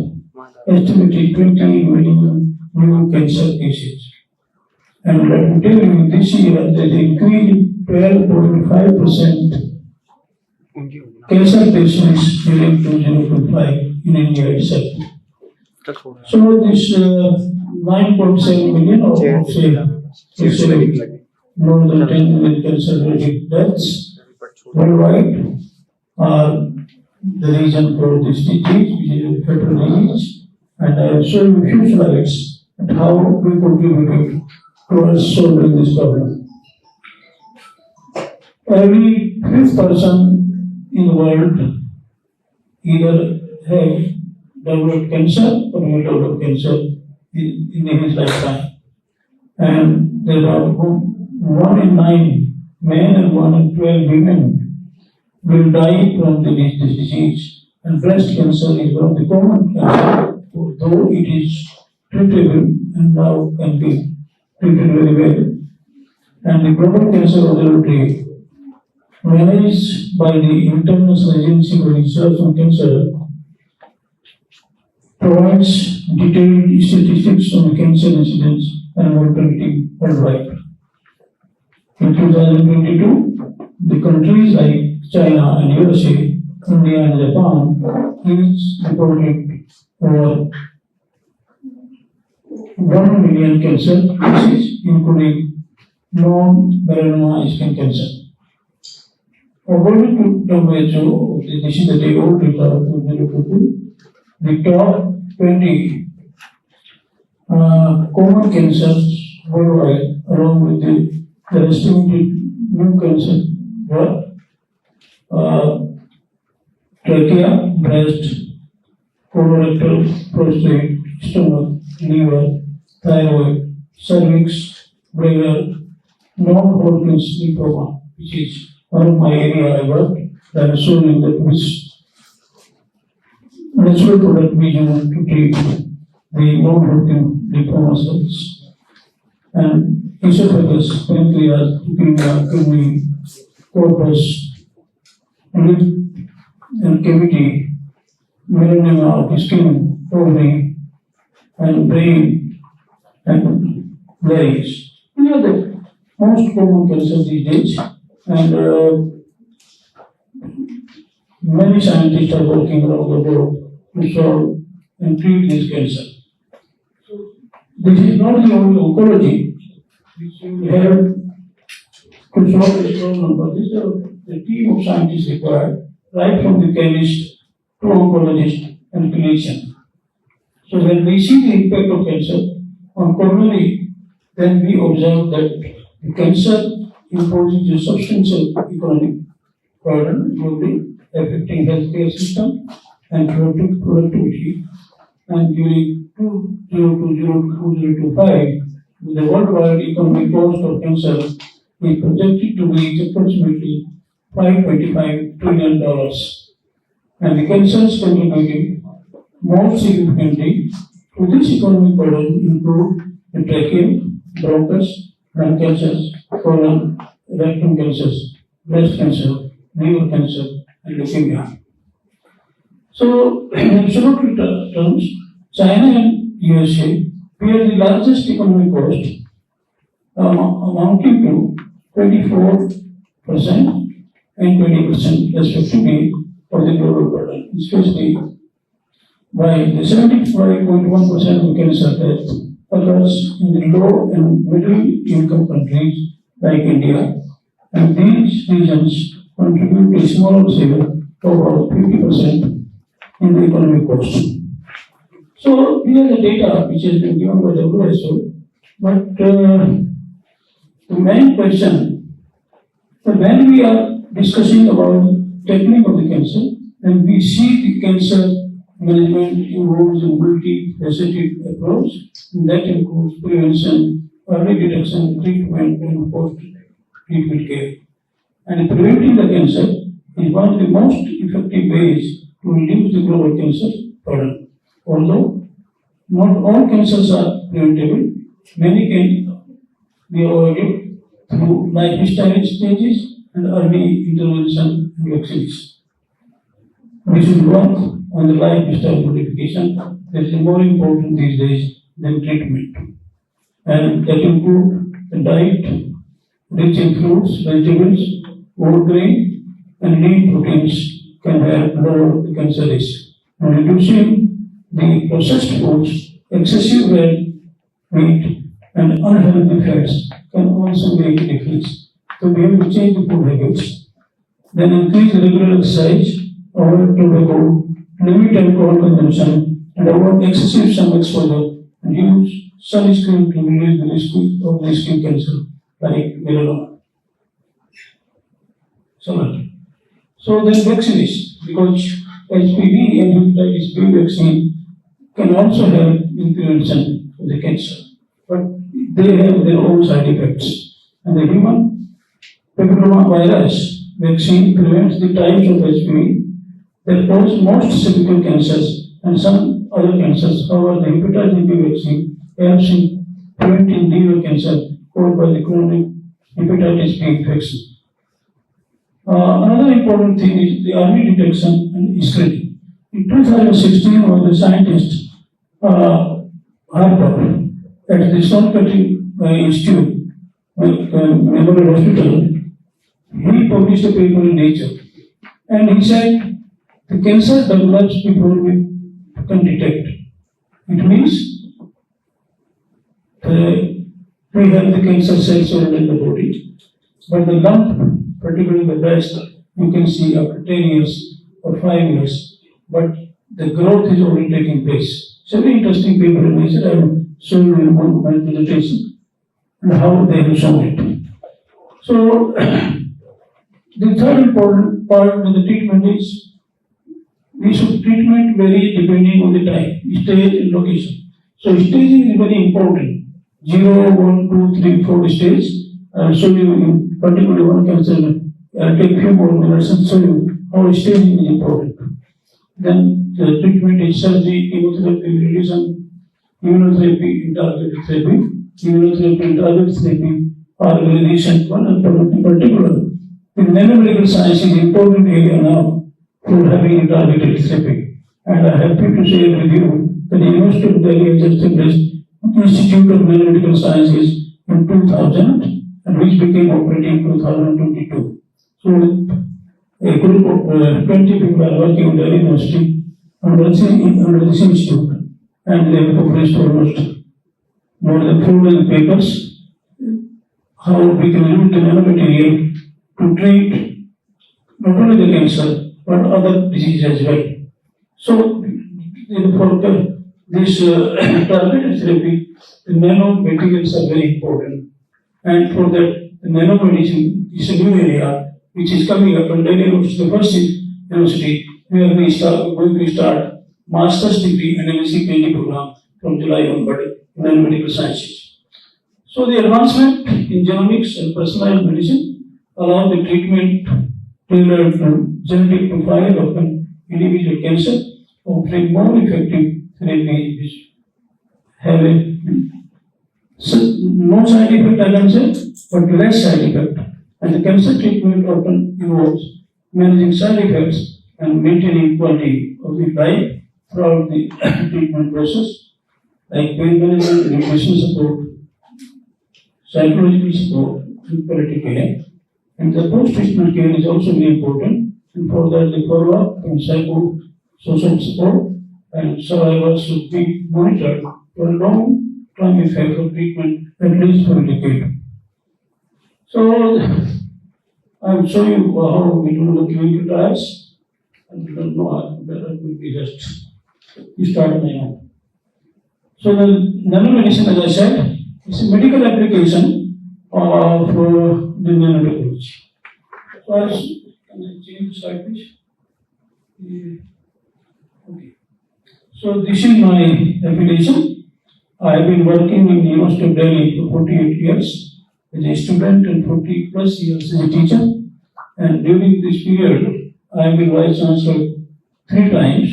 estimated 20 million new cancer cases. And let me tell you, this year there is increase 12.5% cancer patients during 2025 in India itself. So this 9.7 million or say more than 10 million cancer-related deaths worldwide are the reason for this disease, which is fatal disease. And I have shown you few slides at how we contributed towards solving this problem. Every fifth person in the world either have developed cancer or will develop cancer in his lifetime. And there are 1 in 9 men and 1 in 12 women will die from this disease. And breast cancer is one of the common cancer, though it is treatable and now can be treated very well. And the Global Cancer Authority, managed by the International Agency for Research on Cancer, provides detailed statistics on cancer incidence and mortality worldwide. In 2022, the countries like China and USA, India and Japan each reported over 1 million cancer cases, including non-melanoma skin cancer. According to WHO, this is the old data of 2022, the top 20 common cancers worldwide, along with the estimated new cancer, were trachea, breast, colorectal, prostate, stomach, liver, thyroid, cervix, bladder, non-Hodgkin's lymphoma, which is one of my area I work, that is showing that which natural product we use to treat the non-Hodgkin lymphoma cells. And esophagus, pancreas, leukemia, kidney, corpus, lip and cavity, melanoma of the skin, ovary, and brain, and larynx. These are the most common cancers these days, and many scientists are working around the world to solve and treat this cancer. This is not the only oncology which we have to solve this problem, but this is the team of scientists required, right from the chemist to oncologist and clinician. So when we see the impact of cancer on coronary, then we observe that the cancer imposes a substantial economic burden globally, affecting healthcare system and productivity. And during 2020-2025, the worldwide economic cost of cancer is projected to reach approximately $525 trillion. And the cancers contributing most significantly to this economic burden include the trachea, bronchus, lung cancers, colon, rectum cancers, breast cancer, liver cancer, and leukemia. So, in absolute terms, China and USA bear the largest economic cost, amounting to 24% and 20% respectively for the global burden, especially by the 75.1% of cancer death occurs in the low and middle income countries like India, and these regions contribute a smaller share of about 50% in the economic cost. So these are the data which has been given by WHO, but the main question, when we are discussing about technique of the cancer, and we see the cancer management involves a multifaceted approach that includes prevention, early detection, treatment, and post-treatment care. And preventing the cancer is one of the most effective ways to reduce the global cancer burden. Although not all cancers are preventable, many can be avoided through lifestyle changes and early intervention and vaccines. We should work on the lifestyle modification that is more important these days than treatment. And that include the diet rich in fruits, vegetables, whole grain, and lean proteins can help lower the cancer risk. And reducing the processed foods, excessive red meat, and unhealthy fats can also make a difference. So we have to change the food habits. Then increase regular exercise, avoid tobacco, limit alcohol consumption, and avoid excessive sun exposure, and use sunscreen to reduce the risk of the skin cancer, like melanoma. So then vaccination, because HPV and hepatitis B vaccine can also help in prevention of the cancer, but they have their own side effects. And the human papillomavirus vaccine prevents the types of HPV that cause most cervical cancers and some other cancers. However, the hepatitis B vaccine helps in preventing liver cancer caused by the chronic hepatitis B infection. Another important thing is the early detection and screening. In 2016, one of the scientists, Harper, at the Stone Cutting Institute, Memorial Hospital, he published a paper in Nature, and he said the cancer develops before we can detect. It means we have the cancer cells already in the body, but the lump, particularly the breast, you can see after 10 years or 5 years, but the growth is already taking place. It's a very interesting paper in Nature. I will show you in one my presentation and how they have shown it. So, the third important part of the treatment is we should treatment vary depending on the type, stage, and location. So, staging is very important. 0, 1, 2, 3, 4 stage. I will show you in particular one cancer. I'll take a few more minutes and show you how staging is important. Then the treatment is surgery, chemotherapy, radiation, immunotherapy, and targeted therapy. Immunotherapy and targeted therapy are a very recent one, and in particular, the nanomedical science is an important area now for having a targeted therapy. And I am happy to share with you that the University of Delhi has established Institute of Nanomedical Sciences in 2000, and which became operating in 2022. So, a group of 20 people are working in Delhi University under this institute, and they have published almost more than 4,000 papers how we can use the nanomaterial to treat not only the cancer but other diseases as well. So, for this targeted therapy, the nanomaterials are very important, and for that, the nanomedicine is a new area which is coming up, and Delhi University, the first university where we going to start master's degree and MSc PhD program from July onward in nanomedical sciences. So the advancement in genomics and personalized medicine allow the treatment tailored to genetic profile of an individual cancer, offering more effective therapies which have no side effect, I can say, but less side effect. And the cancer treatment often involves managing side effects, and maintaining quality of the life throughout the treatment process, like pain management, nutrition support, psychological support, and quality care. And the post-treatment care is also very important, and for that the follow-up and social support and survivors should be monitored for long-term effect of treatment, at least for a decade. So, I'll show you how we do the clinical trials. And you don't know that will be just start now. So, the nanomedicine, as I said, is a medical application of the nanotechnology. First, can I change the slide, please? Okay. So, this is my affiliation. I have been working in the University of Delhi for 48 years as a student and 40 plus years as a teacher. And during this period, I have been Vice Chancellor 3 times,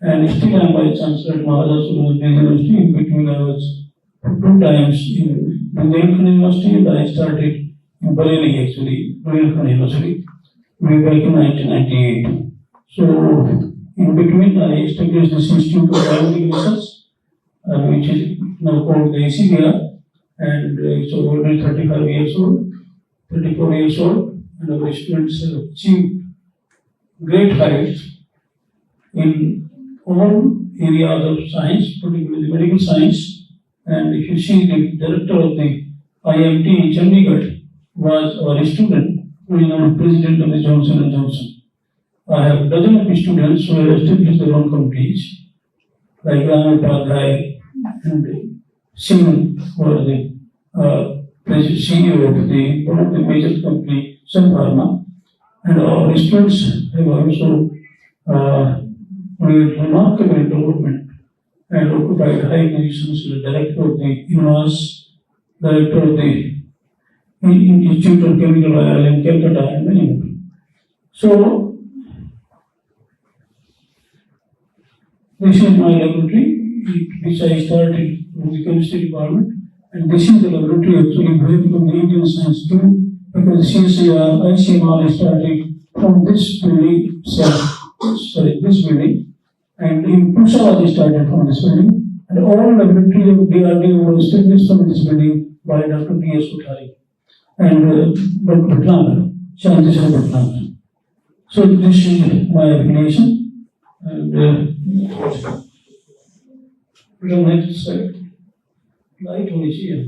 and still I am Vice Chancellor at Maharaja University. In between, I was 2 times in Bundelkhand University, and I started in Bareilly, actually, Bundelkhand University, way back in 1998. So, in between, I established this Institute of Biomedical Research, which is now called the ACBR, and it's already 35 years old, 34 years old, and our students have achieved great heights in all areas of science, particularly medical science. And if you see, the director of the IMT in Chandigarh was our student, who is now president of the Johnson & Johnson. I have a dozen of students who have established their own companies, like Ram Upadhyay and Simon, who are the CEO of one of the major company, Sun Pharma. And our students have also made remarkable development and occupied high positions as the director of the INAS, director of the Institute of Chemical Oil in Calcutta, and many more. So, this is my laboratory, which I started from the chemistry department, and this is the laboratory actually where from the Indian Science too, because CSIR, ICMR started from this building, this building, and in Pusa they started from this building, and all laboratory of DRDO were established from this building by Dr. D.S. Kothari and Dr. Bhatnagar, Shantisha Bhatnagar. So this is my affiliation, and put on next slide. Light only here.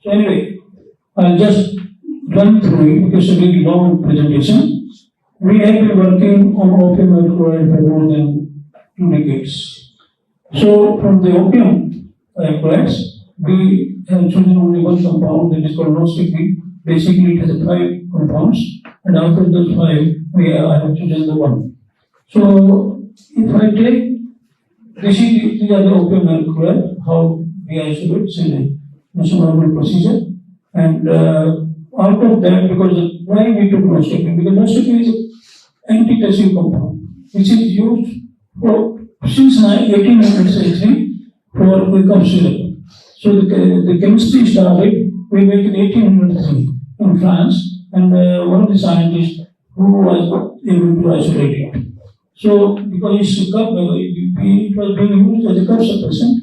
So anyway, I'll just run through it because it's a very long presentation. We have been working on opium alcohol for more than 2 decades. So from the opium alcohols, we have chosen only one compound that is called nosecapine. Basically, it has 5 compounds, and out of those 5, I have chosen the one. So if I take, these are the opium alcohol, how we isolate, it's a normal procedure, and out of that, because why we took nosecapine? Because nosecapine is an antitussive compound, which is used for since 1800 century for the cough syrup. So the chemistry started way back in 1803 in France, and one of the scientists who was able to isolate it. So because it was being used as a cough suppressant,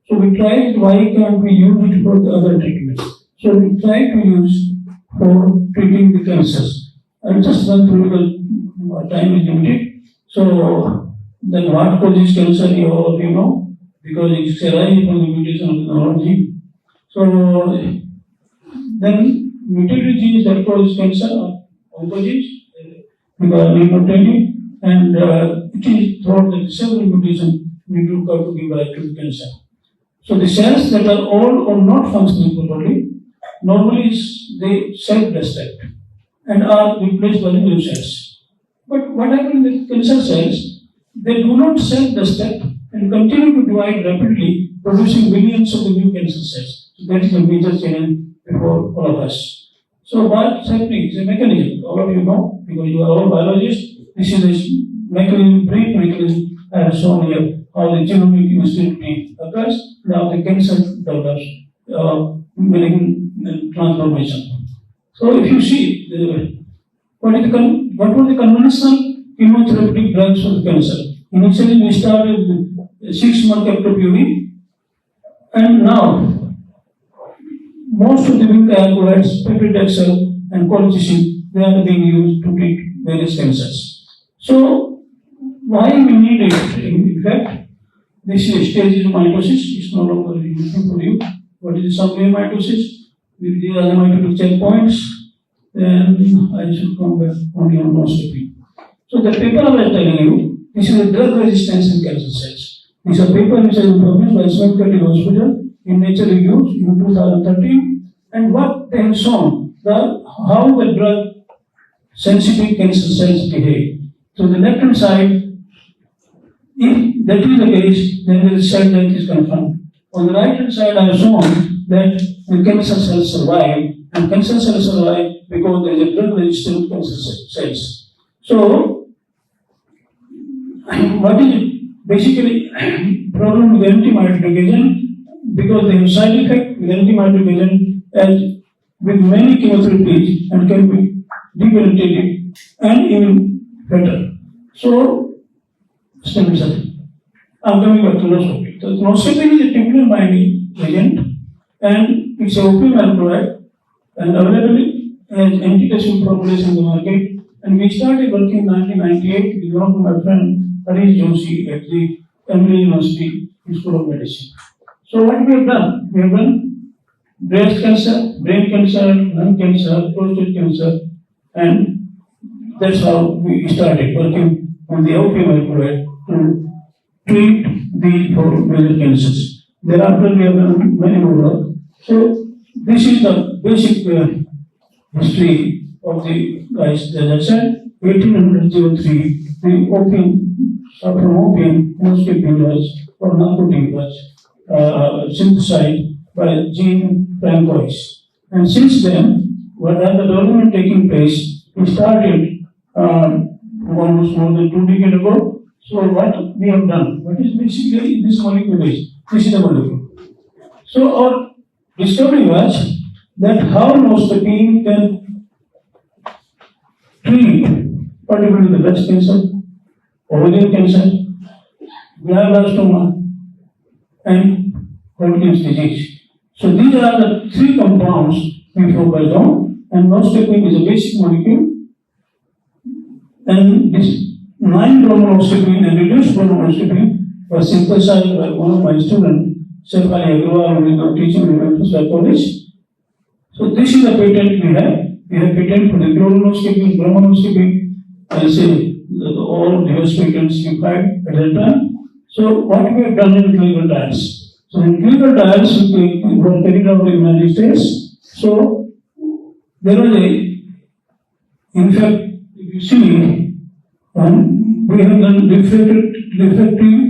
so we tried why can't we use it for the other treatments. So we tried to use for treating the cancers. I'll just run through because time is limited. So then what causes cancer, you all know, because it's arising from the mutation of the neurology. So then mutated genes that cause cancer are oncogenes, because I need not tell you, and it is thought that several mutations need to occur to give rise to the cancer. So the cells that are all or not functioning properly, normally they self-destruct and are replaced by the new cells. But what happens with cancer cells? They do not self-destruct and and continue to divide rapidly, producing millions of the new cancer cells. So that is a major challenge before all of us. So what's happening is a mechanism. All of you know, because you are all biologists, this is a mechanism, brain mechanism I have shown here, how the genomic instability occurs, now the cancer develops, transformation. So if you see, what were the conventional chemotherapeutic drugs for cancer? Initially we started with 6-month eptopurine, and now most of the alkaloids, peptidexel and colchicine, they are being used to treat various cancers. So why we need it? In fact, this is a stage of mitosis. It's no longer useful for you. What is the summary of mitosis? These are the mitotic checkpoints. Then I should come back only on anoscopy. So the paper I was telling you, this is a drug resistance in cancer cells. This is a paper which has been published by Smith Hospital in Nature Reviews in 2013. And what they have shown, how the drug sensitive cancer cells behave. So the left hand side, if that is the case, then the cell death is confirmed. On the right hand side, I have shown that the cancer cells survive, and cancer cells survive because there is a drug resistant cancer cells. So, what is it? Basically, problem with anti-mitotic agent, because they have side effect with anti-mitotic agent as with many chemotherapies and can be debilitating and even fatal. So, I'm coming back to anoscopy. So, anoscopy is a tubulin binding agent, and it's an opium alkaloid, and available as antidepressant formulation in the market. And we started working in 1998 with one of my friends, Harish Joshi, at the Emory University School of Medicine. So, what we have done? We have done breast cancer, brain cancer, lung cancer, prostate cancer, and that's how we started working on the opium alkaloid to treat the four major cancers. Thereafter, we have done many more work. So, this is the basic history of the guys. As I said, 1803, the opium, from opium, anoscopy was, or narcotic was synthesized by Jean Francois. And since then, what are the development taking place? We started almost more than 2 decades ago. So what we have done, what is basically this molecule is? This is the molecule. So our discovery was that how anoscopy can treat particularly the breast cancer, ovarian cancer, glioblastoma, and Hodgkin's disease. So these are the 3 compounds we focus on, and anoscopy is a basic molecule. And this 9-bromonoscopine and reduced bromonoscopine was synthesized by one of my students, Shefali Agarwal, who is now teaching in Manchester College. So this is the patent we have. We have patent for the chloronoscopy, bromonoscopy, I say all the patents you had at that time. So what we have done in clinical trials. So in clinical trials we were carried out in the United States. So there was in fact, if you see, we have done refractory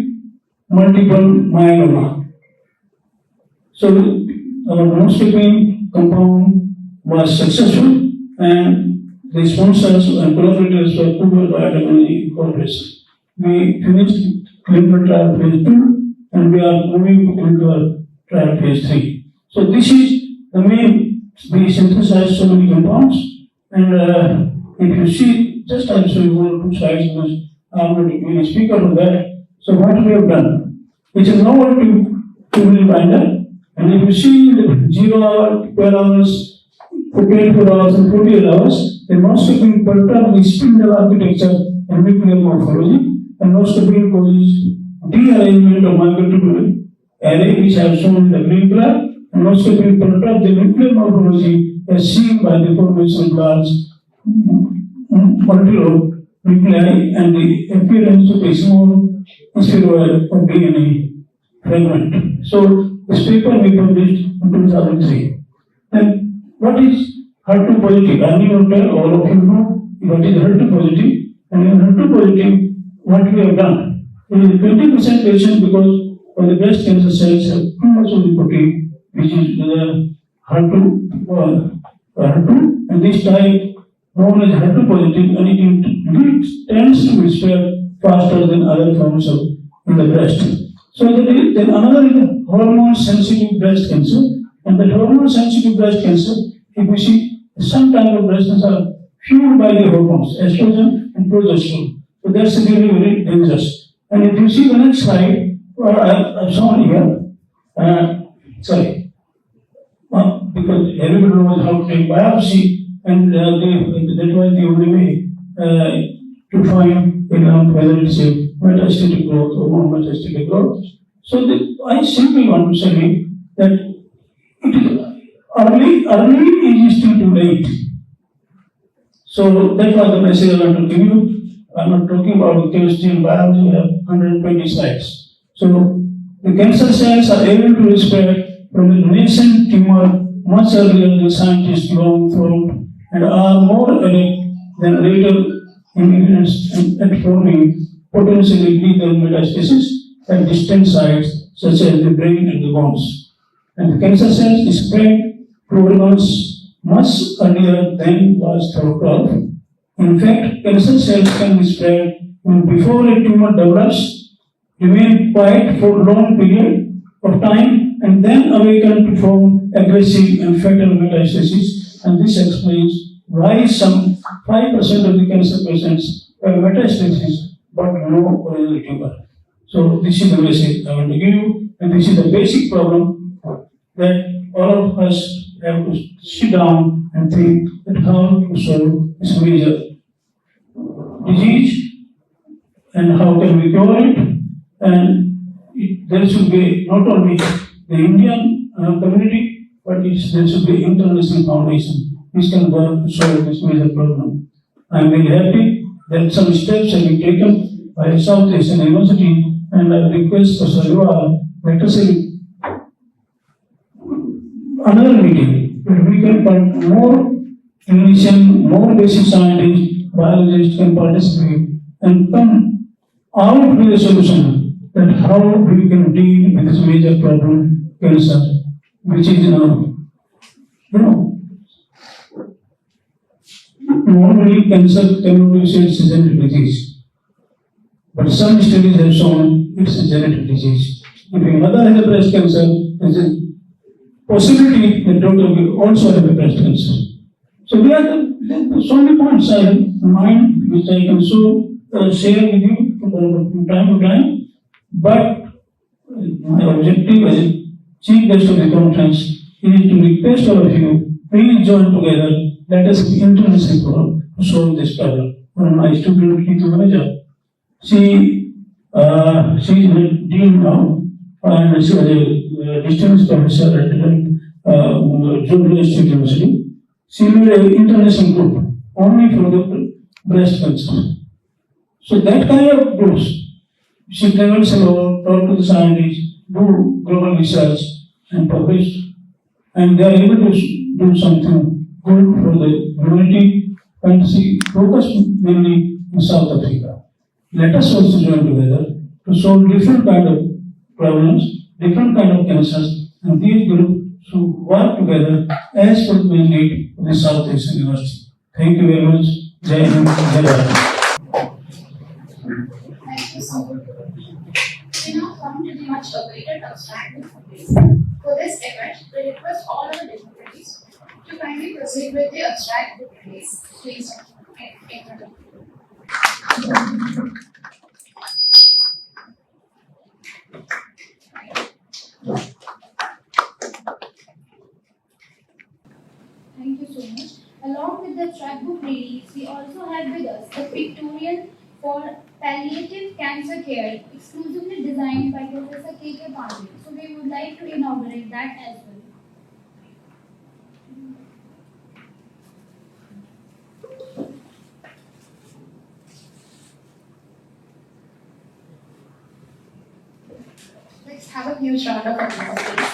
multiple myeloma. So our anoscopy compound was successful, and the sponsors and collaborators were Google Biotechnology Corporation. We finished clinical trial phase 2, and we are moving to clinical trial phase 3. So this is the main, we synthesize so many compounds, and if you see, just I'll show you 1 or 2 slides because I'm not going to speak out of that. So what we have done, it's a novel tubulin binder, and if you see the 0 hour, 12 hours, 24 hours, and 48 hours, the anoscopy perturb the spindle architecture and nuclear morphology. Anoscopy causes dearrangement of microtubule array, which I have shown in the green color. Anoscopy perturb the nuclear morphology as seen by the formation of large multi-lobe nuclei and the appearance of a small spheroid of DNA fragment. So this paper we published in 2003. And what is HER2 positive? I need to tell all of you know what is HER2 positive. And in HER2 positive, what we have done It is 20% patient because of the breast cancer cells have too much of the protein, which is the HER2, and this type known as HER2 positive, and it tends to be spread faster than other forms of in the breast. So then another is the hormone sensitive breast cancer, and the hormone sensitive breast cancer, if you see some type of breast cancer are fueled by the hormones, estrogen and progesterone. So that's really very dangerous. And if you see the next slide, I've shown here, because everybody knows how to take biopsy, and that was the only way to find whether it's a metastatic growth or non-metastatic growth. So I simply want to say that it is early is still too late. So that was the message I want to give you. I'm not talking about the chemistry and biology, we have 120 slides. So the cancer cells are able to spread from the nascent tumor much earlier than scientists long thought, and are more adept than later immigrants at forming potentially lethal metastasis at distant sites such as the brain and the bones. And the cancer cells spread to organs much earlier than was thought of. In fact, cancer cells can be spread even before a tumor develops, remain quiet for a long period of time, and then awaken to form aggressive and fatal metastasis. And this explains why some 5% of the cancer patients have metastasis but no original tumor. So this is the message I want to give you, and this is the basic problem that all of us have to sit down and think that how to solve this major disease and how can we cure it. And there should be not only the Indian community, but there should be international foundation which can work to solve this major problem. I am very happy that some steps have been taken by South Asian University, and I request Professor Yuval, let us have another meeting where we can put more clinicians, more basic scientists, biologists can participate and come out with a solution that how we can deal with this major problem, cancer, which is normally cancer cannot be said it's a genetic disease, but some studies have shown it's a genetic disease. If a mother has a breast cancer, there's a possibility that daughter will also have a breast cancer. So there's so many points I have in mind which I can share with you from time to time, but my objective as chief guest of the conference is to request all of you, please join together, let us be international to solve this problem. One of my students, Ritu Manager, she is a dean now, and she was a distance professor at Georgia University. She made an international group only for the breast cancer. So that kind of groups, she travels around, talk to the scientists, do global research and publish, and they are able to do something good for the humanity, and she focus mainly in South Africa. Let us also join together to solve different kind of problems, different kind of cancers, and these groups should work together as per the mandate of the South Asian University. Thank you very much. Jai Hind, Jai Bharat. Thank you so much. We now come to the much awaited abstract. For this event, we request all our dignitaries to kindly proceed with the abstract book release. Please, Thank you so much. Along with the scrapbook release, we also have with us the pictorial for palliative cancer care, exclusively designed by Professor K.K. Pandey. So we would like to inaugurate that as well. let's have a huge round of applause, please.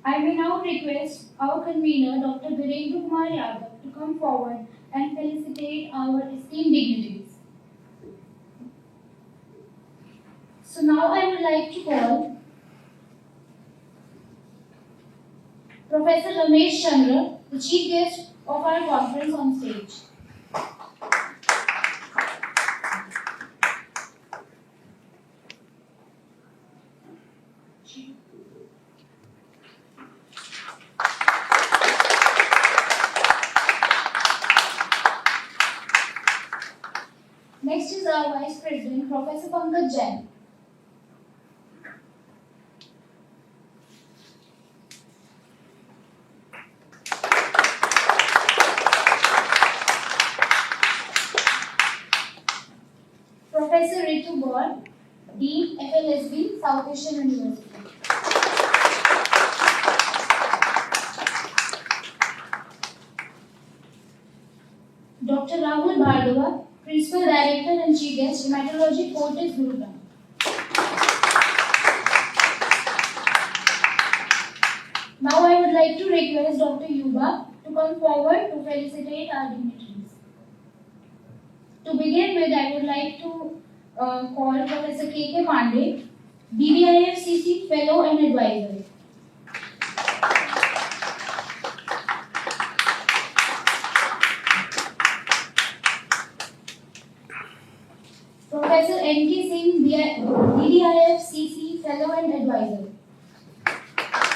I may now request our convener, Dr. Virendra Kumar Yadav, to come forward and felicitate our esteemed dignitaries. So now I would like to call Professor Ramesh Chandra, the chief guest of our conference, on stage. Next is our Vice President, Professor Pankaj Jain. Professor Ritu Gaur, Dean, FLSB, South Asian University. Dr. Rahul Bhardwaj, Principal Director and Chief Guest, Hematology, Fortis, Gurugram. Now I would like to request Dr. Yuba to come forward to felicitate our dignitaries. To begin with, I would like to call Professor K.K. Pandey, BBIFCC Fellow and Advisor. Professor N.K. Singh, BBIFCC Fellow and Advisor.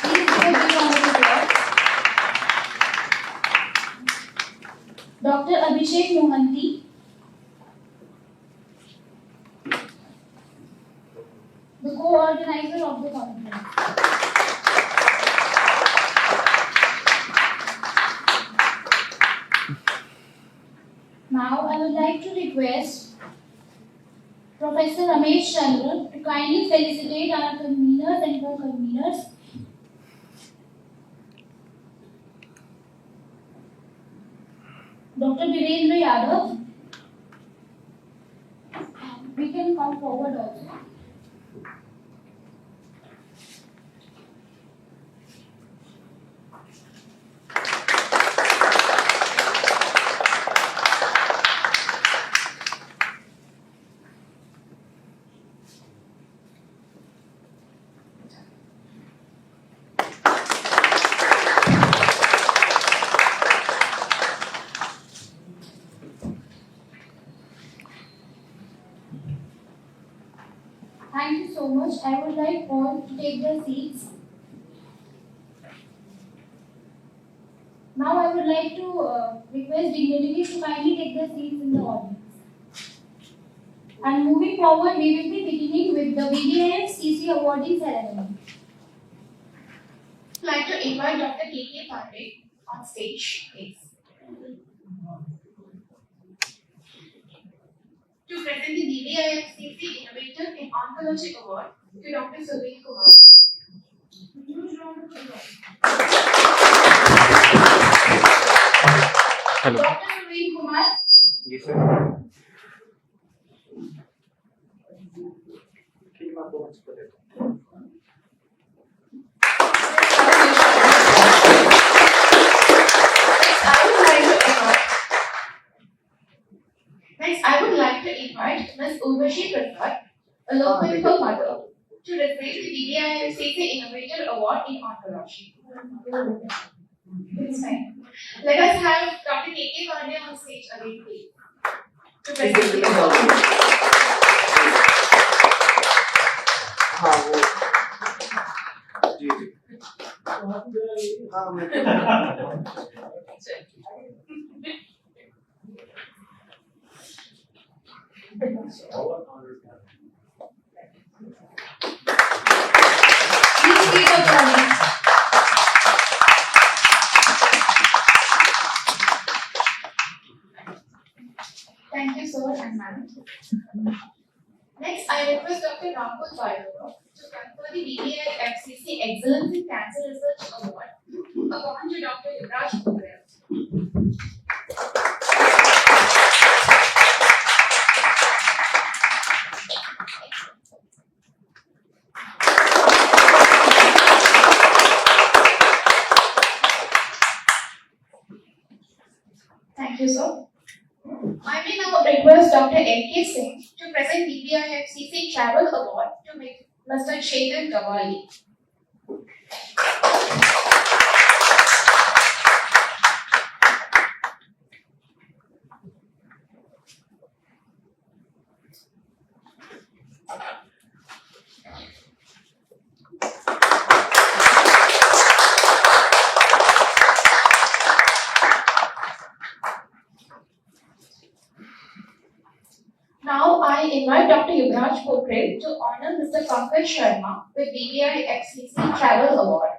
Please give a big round of applause. Dr. Abhishek Mohanty, the co-organizer of the conference. Now I would like to request Professor Ramesh Chandra to kindly felicitate our conveners and co-conveners. Dr. Virendra Yadav, we can come forward also. Thank you so much. I would like all to take their seats. Now I would like to request dignitaries to kindly take their seats in the audience. And moving forward, we will be beginning with the BBIFCC awarding ceremony. I'd like to invite Dr. K.K. Pandey on stage, please. To present the BBIFCC Innovator in Oncology Award to Dr. Suveen Kumar. Huge round of applause. Hello. Dr. Suveen Kumar. Yes, sir. Next, I would like to invite Ms. Urvashi Prasad, along with her mother, to receive the BBIFCC Innovator Award in Oncology. It's fine. Let us have Dr. K.K. Pandey on stage again, please. To present the Please keep applauding. Thank you, sir and ma'am. Next, I request Dr. Rahul Bhardwaj to confer the BBIFCC Excellence in Cancer Research Award upon to Dr. Yuvraj Patel. Dr. M.K. Singh to present BBIFCC Travel Award to Mr. Chetan Gawali. Now I invite Dr. Yuvraj Pokhrel to honor Mr. Pankaj Sharma with BBIFCC Travel Award.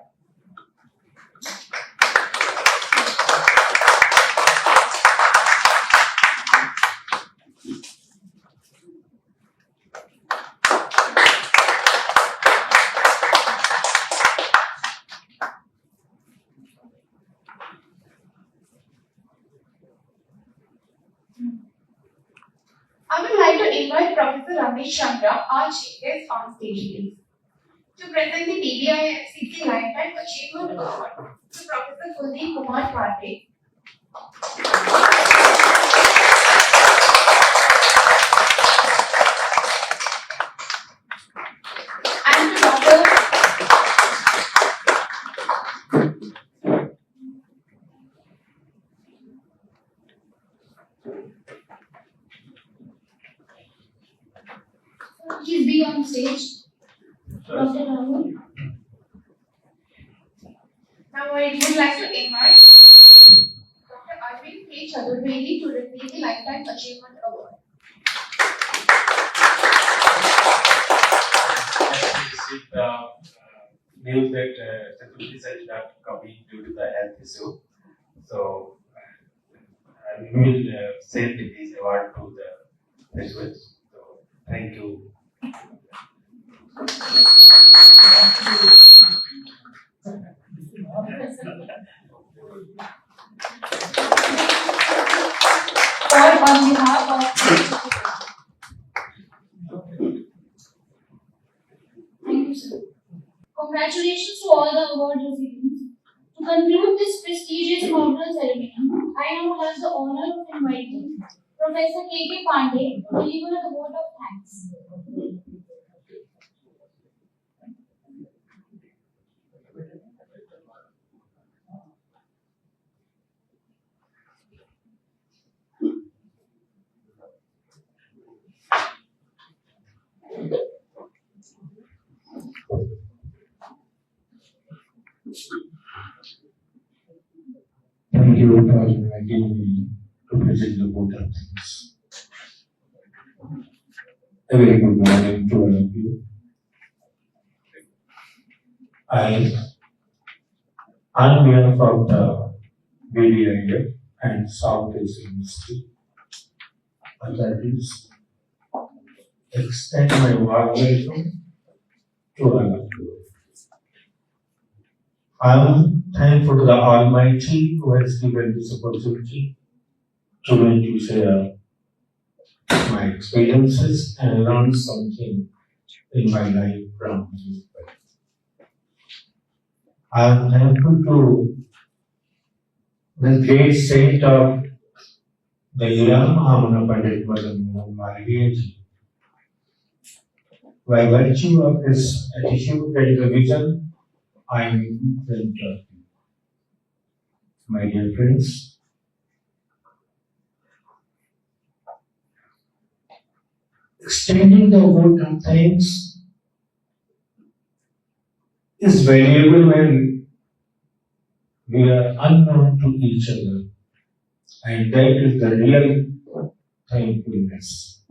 I would like to invite Professor Ramesh Chandra, our chief guest, on stage, please, to present the BBIFCC Lifetime Achievement Award to Professor Kuldeep Kumar Pandey. And to Dr. Please be on stage. Dr. Rahul. Now I would like to invite Dr. Arvind K. Chaturvedi to receive the Lifetime Achievement Award. I received the news that Chaturvedi sir is not coming due to the health issue. So, we will send this award to the graduates. So, thank you. Or on behalf of Thank you, sir. Congratulations to all the award recipients. To conclude this prestigious inaugural ceremony, I now have the honor of inviting Professor K.K. Pandey to deliver a vote of thanks. Thank you for inviting me to present the vote of thanks. A very good morning to all of you. On behalf of the BBIF and Southeast University authorities, extend my warm welcome to all of you. I am thankful to the Almighty who has given this opportunity to me to share my experiences and learn something in my life from you. I am thankful to the great saint of the Iran Mahamana Pandit Madan Mohan Malviyaji. By virtue of his attitude and vision, I am in front of you. My dear friends, extending the vote of thanks is valuable when we are unknown to each other, and that is the real thankfulness.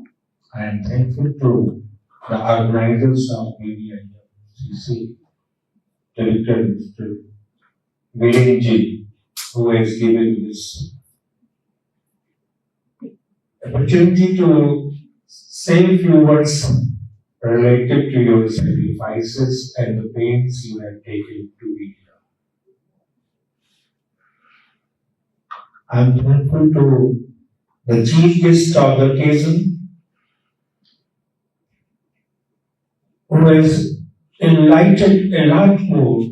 I am thankful to the organizers of BBIFCC, Director Mr. Virenji, who has given this opportunity to say a few words related to your sacrifices and the pains you have taken to be here. I am thankful to the chief guest of the occasion, who has enlightened a lot more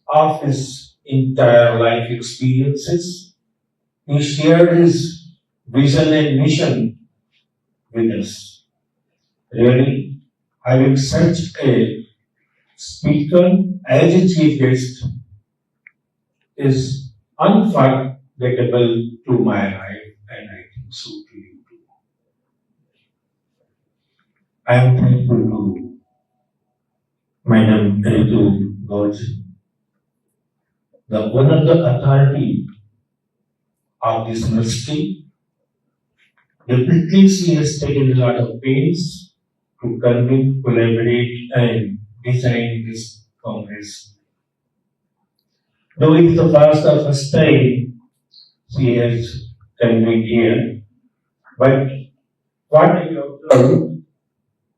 of his entire life experiences. He shared his vision and mission with us. Really, having such a speaker as a chief guest is unforgettable to my life, and I think so to you too. I am thankful to Madam Ritu Gorji, one of the authority of this ministry. Definitely she has taken a lot of pains to convene, collaborate and design this congress. Though it's the first time she has convened here, but what I observed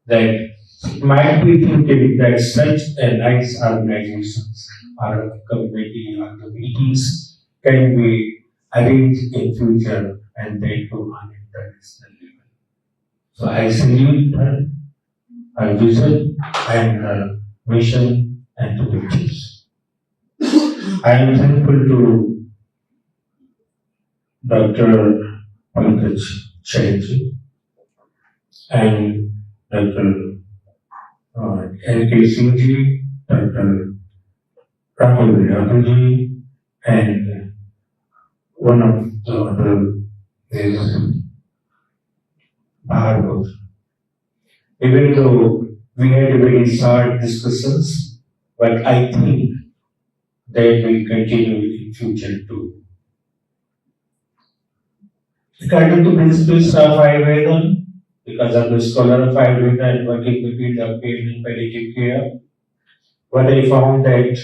that it might be thinking that such a nice organizations or a committee or the meetings can be arranged in future and they too on international level. So I salute her vision and her mission and the pictures. I am thankful to Dr. Pankaj Chatterjee and Dr. L.K. Singh, Dr. Rahul Yadav and one of the other is Bhargav. Even though we had very short discussions, but I think they will continue in future too. According to principles of Ayurveda, because I'm a scholar of Ayurveda and working in the field of pain and palliative care, what I found that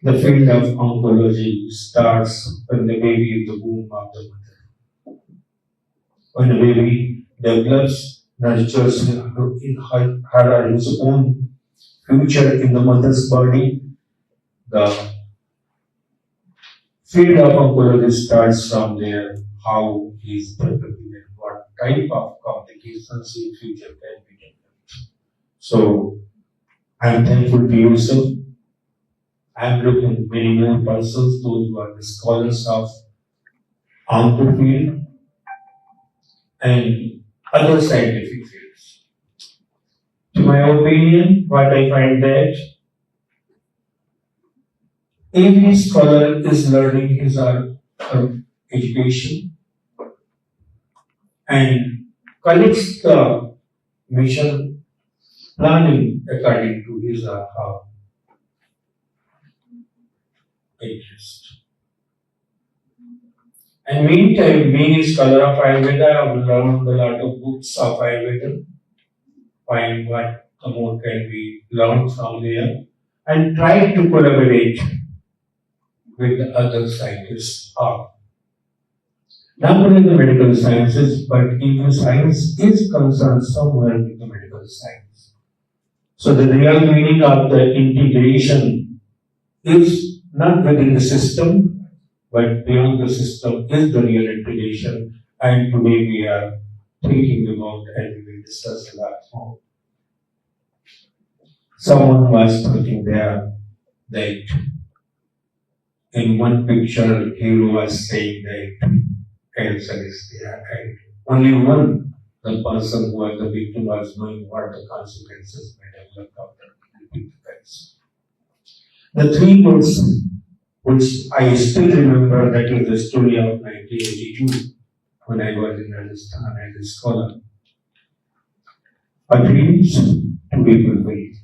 the field of oncology starts when the baby in the womb of the mother. When the baby develops, nurtures in her or his own future in the mother's body, the field of oncology starts from there, how he is developing and what type of complications in future can be developed. So, I am thankful to you, sir. I am looking many more persons, those who are the scholars of onco field and other scientific fields. To my opinion, what I find that every scholar is learning his or her education and collects the mission planning according to his or her interest. And meantime, being a scholar of Ayurveda, I have learned a lot of books of Ayurveda, find what more can be learned from there, and try to collaborate with the other scientists of not only the medical sciences, but even science is concerned somewhere with the medical science. So the real meaning of the integration is not within the system, but beyond the system is the real integration. And today we are thinking about and we will discuss a lot more. Someone was talking there that in one picture, hero was saying that cancer is there, and only one, the person who was the victim, was knowing what the consequences may develop after the cancer. The three words which I still remember, that is the story of 1982 when I was in Rajasthan as a scholar. Our dreams to be fulfilled.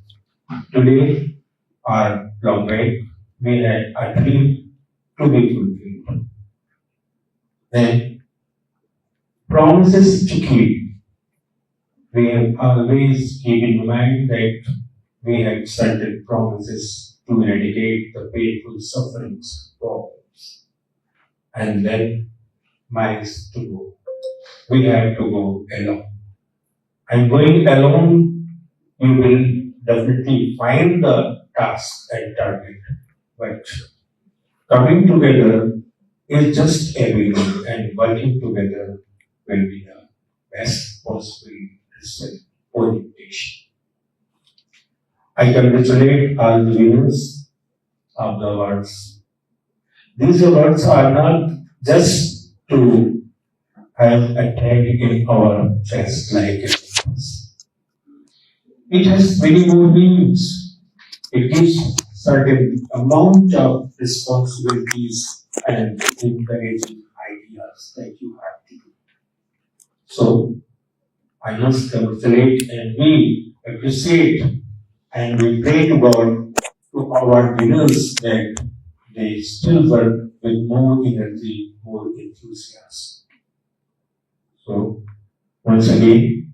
Today, or long back, we had a dream to be fulfilled. Then, promises to keep. We have always keep in mind that we have certain promises to eradicate the painful sufferings, problems, and then miles to go. We have to go alone. And going alone, you will definitely find the task and target. But coming together is just a beginning, and working together will be the best possible orientation. I congratulate all the winners of the awards. These awards are not just to have attained in our chest like it has many more meanings. It gives certain amount of responsibilities and encouraging ideas that you have to do. So I must congratulate and we appreciate and we pray to God to our winners that they still work with more energy, more enthusiasm. So once again,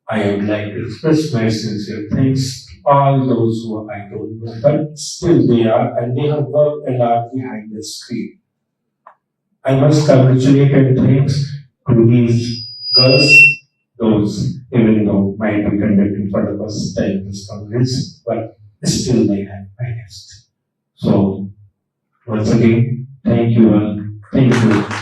I would like to express my sincere thanks to all those who I don't know, but still they are and they have worked a lot behind the screen. I must congratulate and thanks to these girls, those even though might be conducting for the first time this conference, but still they have managed. So once again, thank you all. Thank you.